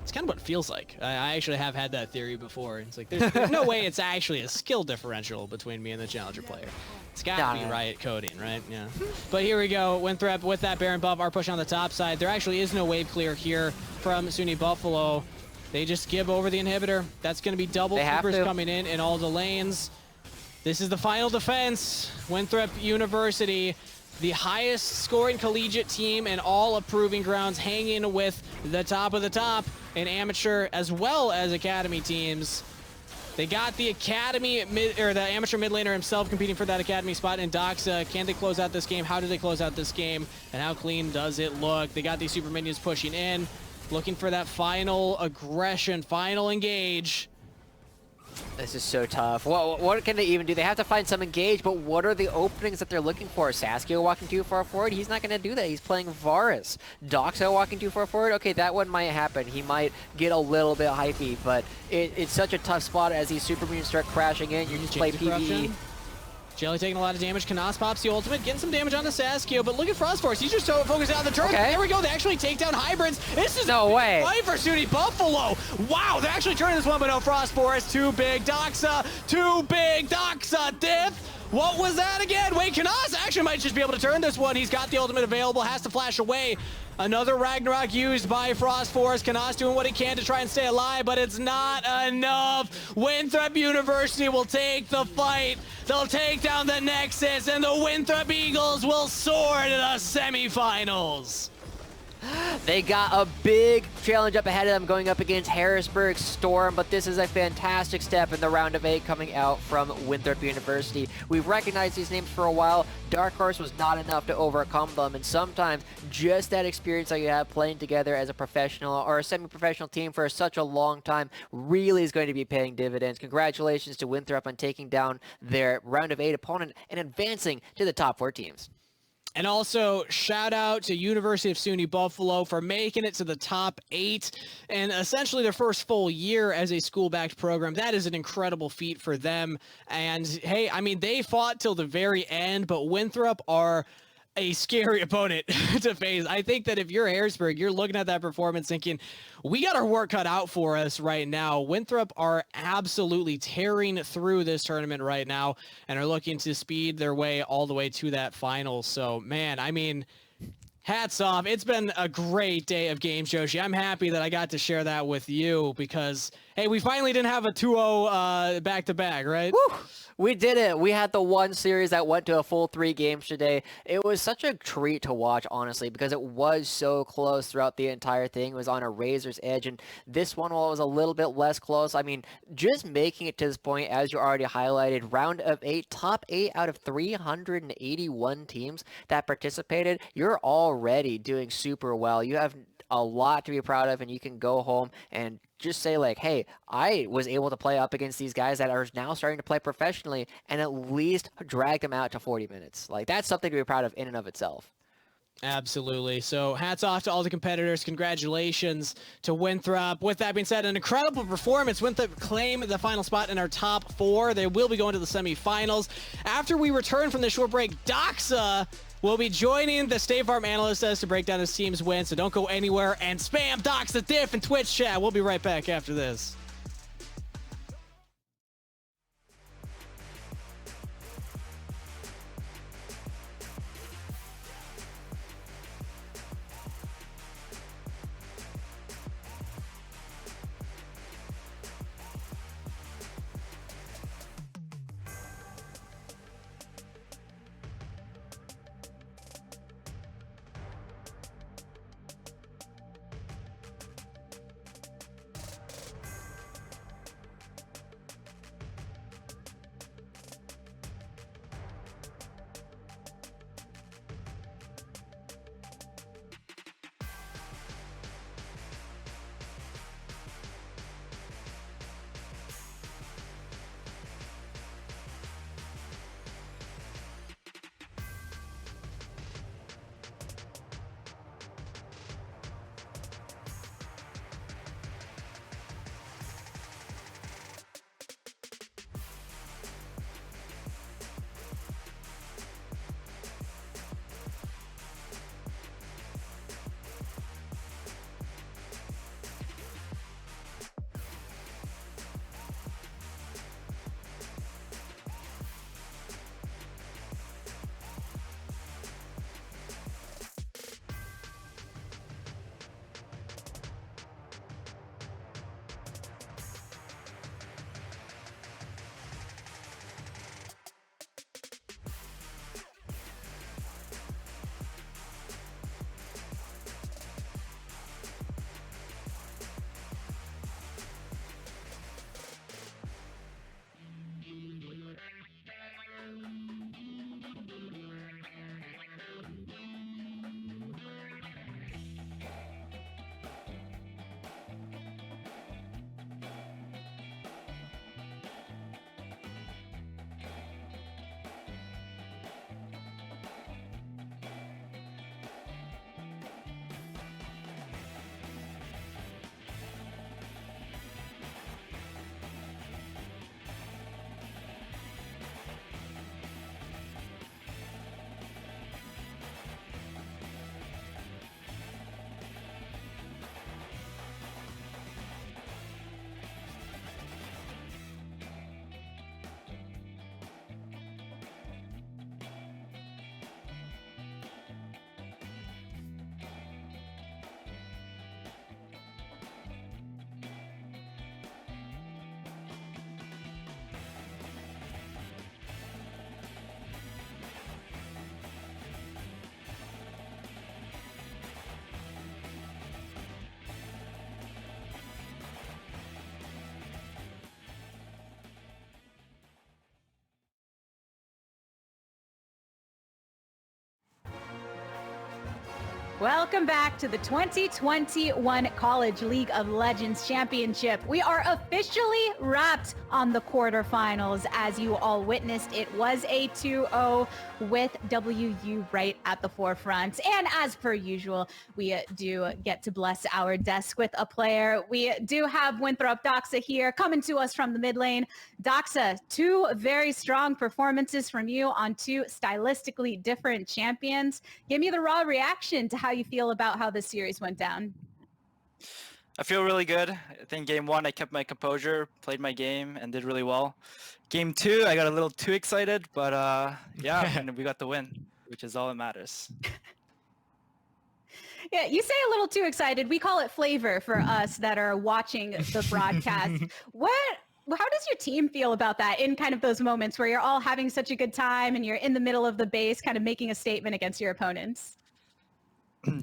It's kind of what it feels like. I actually have had that theory before. It's like, there's no way it's actually a skill differential between me and the Challenger player. It's got to be Riot coding, right? Yeah. But here we go. Winthrop with that Baron buff are pushing on the top side. There actually is no wave clear here from SUNY Buffalo. They just give over the inhibitor. That's going to be double troopers coming in all the lanes. This is the final defense. Winthrop University, the highest scoring collegiate team in all of Proving Grounds, hanging with the top of the top in amateur as well as academy teams. They got the academy or the amateur mid laner himself competing for that academy spot in Doxa. Can they close out this game? How do they close out this game? And how clean does it look? They got these super minions pushing in, looking for that final aggression, final engage. This is so tough. What can they even do? They have to find some engage, but what are the openings that they're looking for? Saskia walking too far forward? He's not going to do that. He's playing Varus. Doxa walking too far forward? Okay, that one might happen. He might get a little bit hypey, but it's such a tough spot as these super minions start crashing in. You just play PvE. Jelly taking a lot of damage. Canas pops the ultimate, getting some damage onto Saskia, but look at Frost Force. He's just so focused on the turret. Okay. There we go. They actually take down hybrids. This is no way. Fight for SUNY Buffalo. Wow, they're actually turning this one, but no Frost Force. Too big Doxa. Too big Doxa. Diff. What was that again? Wait, Canas actually might just be able to turn this one. He's got the ultimate available, has to flash away. Another Ragnarok used by Frost Force. Canas doing what he can to try and stay alive, but it's not enough. Winthrop University will take the fight. They'll take down the Nexus, and the Winthrop Eagles will soar to the semifinals. They got a big challenge up ahead of them going up against Harrisburg Storm, but this is a fantastic step in the round of 8 coming out from Winthrop University. We've recognized these names for a while. Dark Horse was not enough to overcome them, and sometimes just that experience that you have playing together as a professional or a semi-professional team for such a long time really is going to be paying dividends. Congratulations to Winthrop on taking down their round of 8 opponent and advancing to the top 4 teams. And also, shout out to University of SUNY Buffalo for making it to the top 8 and essentially their first full year as a school-backed program. That is an incredible feat for them. And hey, I mean, they fought till the very end, but Winthrop are a scary opponent to face. I think that if you're Harrisburg, you're looking at that performance thinking, we got our work cut out for us right now. Winthrop are absolutely tearing through this tournament right now and are looking to speed their way all the way to that final. So, man, I mean, hats off. It's been a great day of games, Joshi. I'm happy that I got to share that with you because, hey, we finally didn't have a 2-0 back-to-back, right? Woo! We did it. We had the one series that went to a full 3 games today. It was such a treat to watch, honestly, because it was so close throughout the entire thing. It was on a razor's edge, and this one, while it was a little bit less close, I mean, just making it to this point, as you already highlighted, round of 8, top 8 out of 381 teams that participated, you're already doing super well. You have a lot to be proud of, and you can go home and just say like, hey, I was able to play up against these guys that are now starting to play professionally and at least drag them out to 40 minutes. Like, that's something to be proud of in and of itself. Absolutely. So hats off to all the competitors. Congratulations to Winthrop. With that being said, an incredible performance. Winthrop claim the final spot in our top 4. They will be going to the semifinals. After we return from the short break, Doxa will be joining the State Farm analyst as to break down his team's win. So don't go anywhere and spam Doxa Diff in Twitch chat. We'll be right back after this. Welcome back to the 2021 College League of Legends Championship. We are officially wrapped on the quarterfinals. As you all witnessed, it was a 2-0 with WU right at the forefront. And as per usual, we do get to bless our desk with a player. We do have Winthrop Doxa here coming to us from the mid lane. Doxa, 2 very strong performances from you on 2 stylistically different champions. Give me the raw reaction to how you feel about how this series went down. I feel really good. I think game 1, I kept my composure, played my game, and did really well. Game 2, I got a little too excited, but yeah, we got the win, which is all that matters. Yeah, you say a little too excited. We call it flavor for us that are watching the broadcast. What how does your team feel about that in kind of those moments where you're all having such a good time and you're in the middle of the base kind of making a statement against your opponents?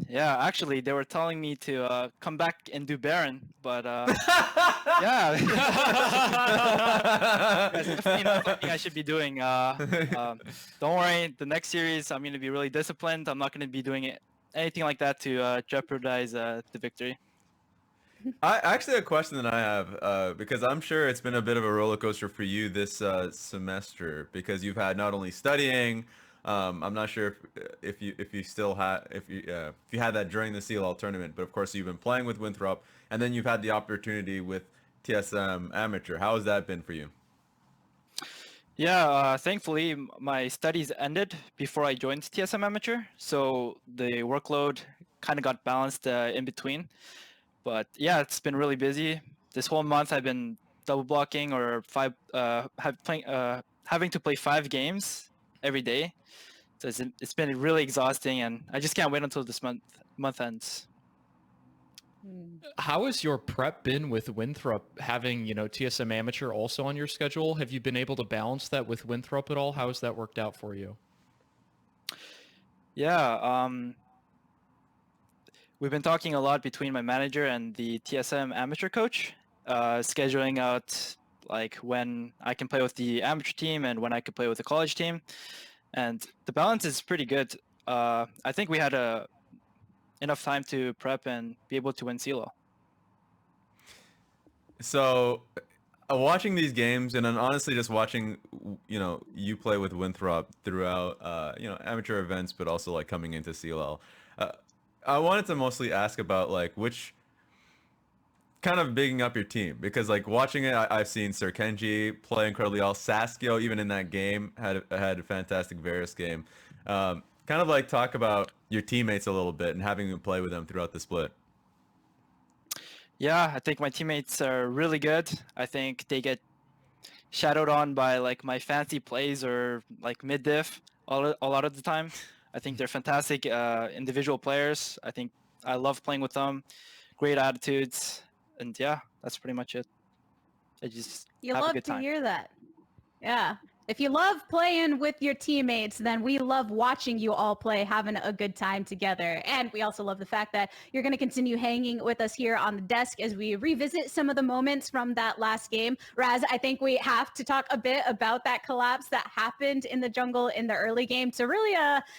Yeah, actually, they were telling me to come back and do Baron, but yeah, that's definitely not something I should be doing. Don't worry, the next series I'm going to be really disciplined. I'm not going to be doing anything like that to jeopardize the victory. I actually a question that I have because I'm sure it's been a bit of a roller coaster for you this semester because you've had not only studying. I'm not sure if you still had if you had that during the CLL tournament, but of course you've been playing with Winthrop, and then you've had the opportunity with TSM Amateur. How has that been for you? Yeah, thankfully my studies ended before I joined TSM Amateur, so the workload kind of got balanced in between. But yeah, it's been really busy. This whole month I've been double blocking or having to play 5 games every day. So it's been really exhausting, and I just can't wait until this month ends. How has your prep been with Winthrop, having, TSM Amateur also on your schedule? Have you been able to balance that with Winthrop at all? How has that worked out for you? Yeah, we've been talking a lot between my manager and the TSM Amateur coach, scheduling out like when I can play with the amateur team and when I can play with the college team. And the balance is pretty good. I think we had enough time to prep and be able to win CLO. So, watching these games and then honestly just watching, you play with Winthrop throughout, amateur events, but also like coming into CLL. I wanted to mostly ask about like which kind of bigging up your team because like watching it, I've seen Sir Kenji play incredibly well. Saskio, even in that game, had a fantastic Varus game. Kind of like talk about your teammates a little bit and having to play with them throughout the split. Yeah, I think my teammates are really good. I think they get shadowed on by like my fancy plays or like mid diff a lot of the time. I think they're fantastic individual players. I think I love playing with them. Great attitudes. And yeah, that's pretty much it. I just You have a love good to time. hear that. Yeah. If you love playing with your teammates, then we love watching you all play, having a good time together. And we also love the fact that you're going to continue hanging with us here on the desk as we revisit some of the moments from that last game. Raz, I think we have to talk a bit about that collapse that happened in the jungle in the early game to really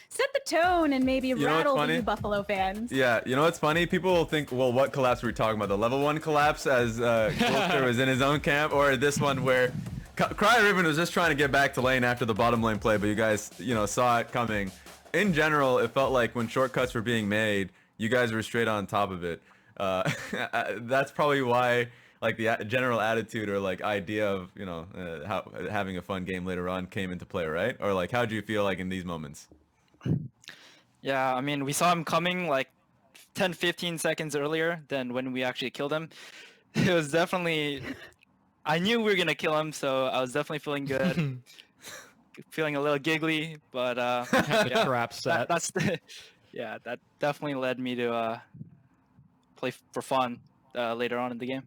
set the tone and maybe rattle the Buffalo fans. Yeah, you know what's funny? People will think, well, what collapse were we talking about? The level 1 collapse as Gulster was in his own camp, or this one where Riven was just trying to get back to lane after the bottom lane play, but you guys, saw it coming. In general, it felt like when shortcuts were being made, you guys were straight on top of it. That's probably why, like, the general attitude or like idea of, having a fun game later on came into play, right? Or like, how do you feel like in these moments? Yeah, I mean, we saw him coming like 10-15 seconds earlier than when we actually killed him. It was definitely... I knew we were gonna kill him, so I was definitely feeling good, feeling a little giggly. But yeah, trap set. That definitely led me to play for fun later on in the game.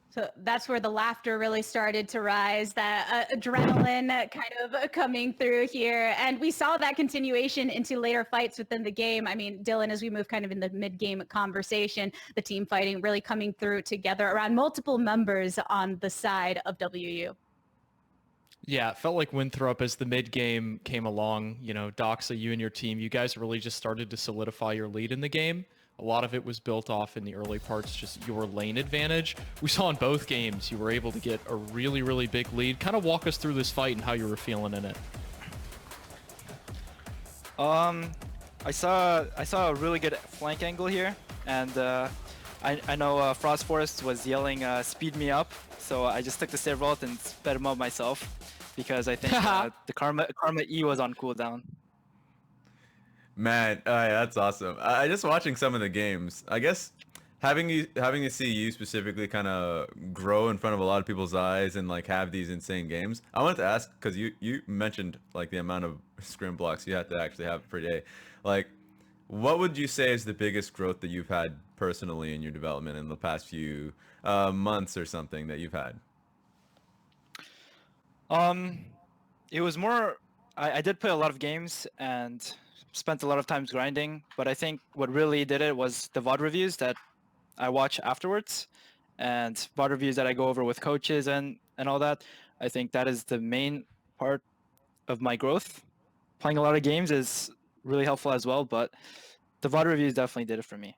So that's where the laughter really started to rise, that adrenaline kind of coming through here. And we saw that continuation into later fights within the game. I mean, Dylan, as we move kind of in the mid-game conversation, the team fighting really coming through together around multiple members on the side of WU. Yeah, it felt like Winthrop as the mid-game came along, Doxa, you and your team, you guys really just started to solidify your lead in the game. A lot of it was built off in the early parts, just your lane advantage. We saw in both games you were able to get a really, really big lead. Kind of walk us through this fight and how you were feeling in it. I saw a really good flank angle here, and I know Frost Forest was yelling "speed me up," so I just took the save vault and sped him up myself because I think the Karma E was on cooldown. Man, that's awesome. I just watching some of the games. I guess having to see you specifically kind of grow in front of a lot of people's eyes and like have these insane games. I wanted to ask because you mentioned like the amount of scrim blocks you had to actually have per day. Like, what would you say is the biggest growth that you've had personally in your development in the past few months or something that you've had? Um, it was more. I did play a lot of games and spent a lot of times grinding, but I think what really did it was the VOD reviews that I watch afterwards, and VOD reviews that I go over with coaches and all that. I think that is the main part of my growth. Playing a lot of games is really helpful as well, but the VOD reviews definitely did it for me.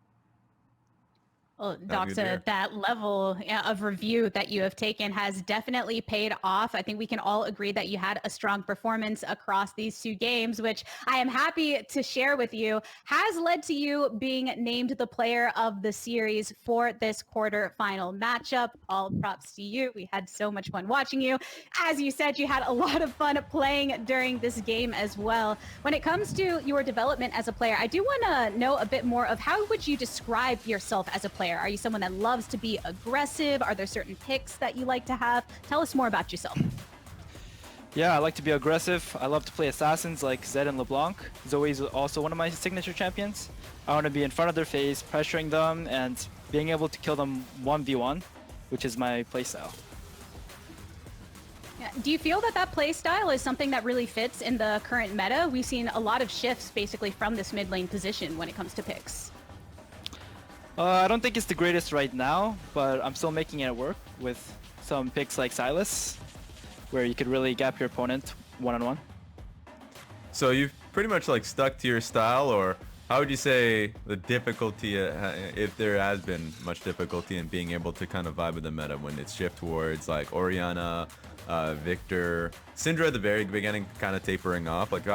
Well, That's good to hear. Doxa, that level of review that you have taken has definitely paid off. I think we can all agree that you had a strong performance across these 2 games, which I am happy to share with you, has led to you being named the player of the series for this quarterfinal matchup. All props to you. We had so much fun watching you. As you said, you had a lot of fun playing during this game as well. When it comes to your development as a player, I do want to know a bit more of how would you describe yourself as a player? Are you someone that loves to be aggressive? Are there certain picks that you like to have? Tell us more about yourself. Yeah, I like to be aggressive. I love to play assassins like Zed and LeBlanc. Zoe is also one of my signature champions. I want to be in front of their face, pressuring them, and being able to kill them 1v1, which is my playstyle. Yeah. Do you feel that play style is something that really fits in the current meta? We've seen a lot of shifts basically from this mid lane position when it comes to picks. I don't think it's the greatest right now, but I'm still making it work with some picks like Silas, where you could really gap your opponent one-on-one. So you've pretty much like stuck to your style, or how would you say the difficulty, if there has been much difficulty in being able to kind of vibe with the meta when it's shift towards like Orianna, Victor, Syndra at the very beginning kind of tapering off? Like,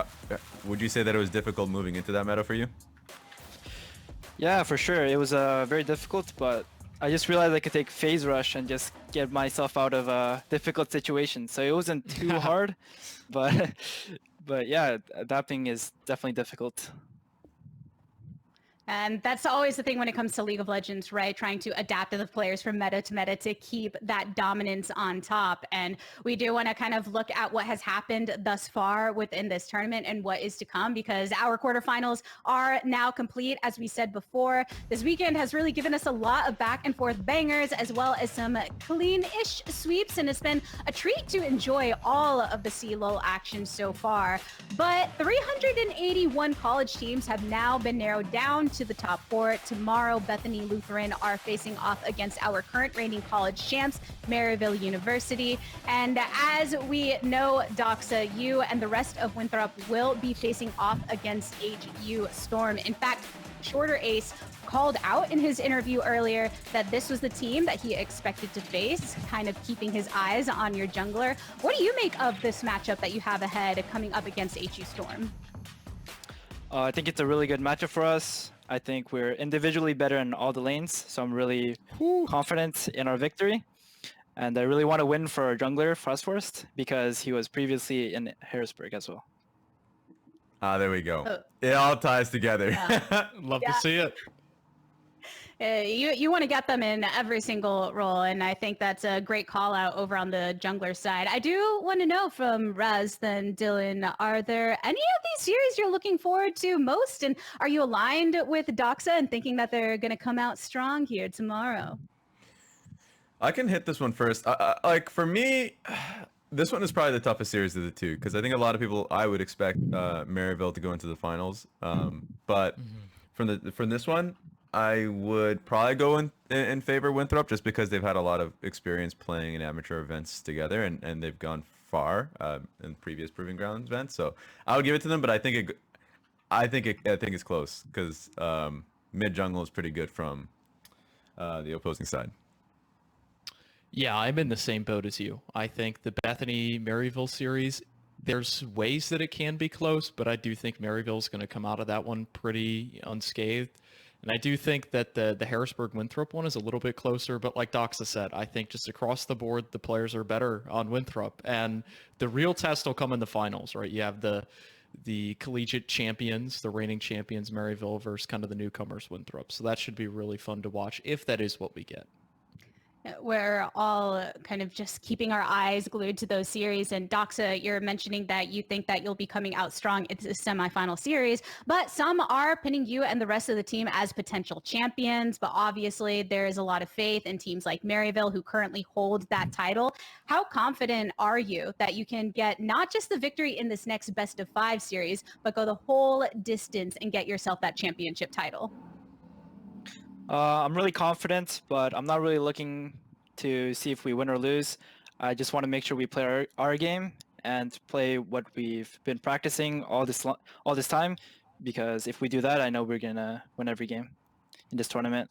would you say that it was difficult moving into that meta for you? Yeah, for sure. It was very difficult, but I just realized I could take phase rush and just get myself out of a difficult situation. So it wasn't too hard, but yeah, adapting is definitely difficult. And that's always the thing when it comes to League of Legends, right? Trying to adapt to the players from meta to meta to keep that dominance on top. And we do want to kind of look at what has happened thus far within this tournament and what is to come, because our quarterfinals are now complete. As we said before, this weekend has really given us a lot of back and forth bangers, as well as some clean-ish sweeps. And it's been a treat to enjoy all of the CLOL action so far. But 381 college teams have now been narrowed down to the top 4. Tomorrow, Bethany Lutheran are facing off against our current reigning college champs, Maryville University. And as we know, Doxa, you and the rest of Winthrop will be facing off against HU Storm. In fact, Shorter Ace called out in his interview earlier that this was the team that he expected to face, kind of keeping his eyes on your jungler. What do you make of this matchup that you have ahead coming up against HU Storm? I think it's a really good matchup for us. I think we're individually better in all the lanes, so I'm really confident in our victory. And I really want to win for our jungler, Frostforest, because he was previously in Harrisburg as well. Ah, there we go. It all ties together. Yeah. Love to see it. You want to get them in every single role, and I think that's a great call out over on the jungler side. I do want to know from Raz then Dylan, are there any of these series you're looking forward to most, and are you aligned with Doxa and thinking that they're going to come out strong here tomorrow? I can hit this one first. Like for me, this one is probably the toughest series of the two, because I think a lot of people, I would expect Maryville to go into the finals, but from this one, I would probably go in favor of Winthrop, just because they've had a lot of experience playing in amateur events together, and they've gone far in previous Proving Ground events. So I would give it to them, but I think it's close, because mid jungle is pretty good from the opposing side. Yeah, I'm in the same boat as you. I think the Bethany Maryville series, there's ways that it can be close, but I do think Maryville's going to come out of that one pretty unscathed. And I do think that the Harrisburg Winthrop one is a little bit closer, but like Doxa said, I think just across the board, the players are better on Winthrop. And the real test will come in the finals, right? You have the collegiate champions, the reigning champions, Maryville, versus kind of the newcomers, Winthrop. So that should be really fun to watch, if that is what we get. We're all kind of just keeping our eyes glued to those series. And Doxa, you're mentioning that you think that you'll be coming out strong into the semifinal series, but some are pinning you and the rest of the team as potential champions. But obviously there is a lot of faith in teams like Maryville who currently hold that title. How confident are you that you can get not just the victory in this next best of 5 series, but go the whole distance and get yourself that championship title? I'm really confident, but I'm not really looking to see if we win or lose. I just want to make sure we play our game and play what we've been practicing all this time, because if we do that, I know we're gonna win every game in this tournament.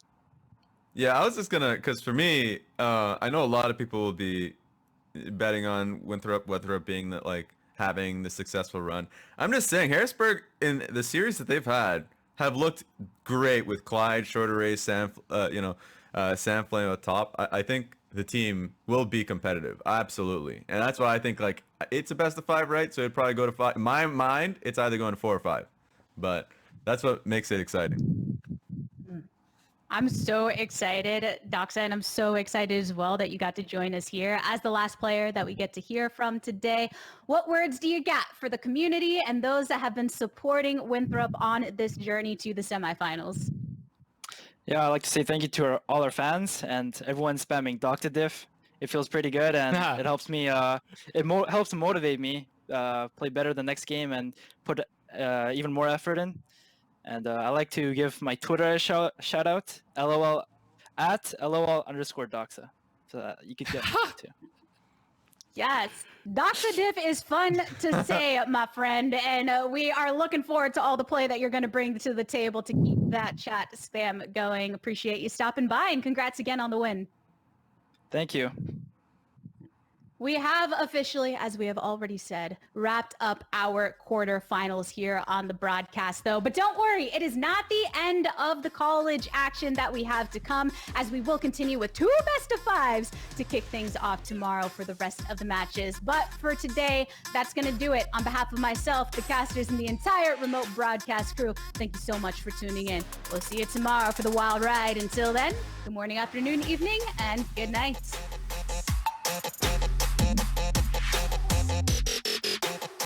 Yeah, I was just gonna, because for me, I know a lot of people will be betting on Winthrop being that, like, having the successful run. I'm just saying, Harrisburg in the series that they've had have looked great with Clyde, Shorter Race, Sam Flame at top. I think the team will be competitive, absolutely, and that's why I think, like, it's a best of 5, right? So it'd probably go to 5. In my mind, it's either going to 4 or 5, but that's what makes it exciting. I'm so excited, Doxa, and I'm so excited as well that you got to join us here as the last player that we get to hear from today. What words do you got for the community and those that have been supporting Winthrop on this journey to the semifinals? Yeah, I'd like to say thank you to all our fans and everyone spamming Dr. Diff. It feels pretty good, and it helps me. Helps motivate me play better the next game and put even more effort in. And I like to give my Twitter a shout out, LOL at LOL_Doxa, so that you could get me too. Yes, Doxa Diff is fun to say, my friend, and we are looking forward to all the play that you're going to bring to the table to keep that chat spam going. Appreciate you stopping by, and congrats again on the win. Thank you. We have officially, as we have already said, wrapped up our quarterfinals here on the broadcast, though. But don't worry, it is not the end of the college action that we have to come, as we will continue with 2 best of 5s to kick things off tomorrow for the rest of the matches. But for today, that's going to do it. On behalf of myself, the casters, and the entire remote broadcast crew, thank you so much for tuning in. We'll see you tomorrow for the wild ride. Until then, good morning, afternoon, evening, and good night.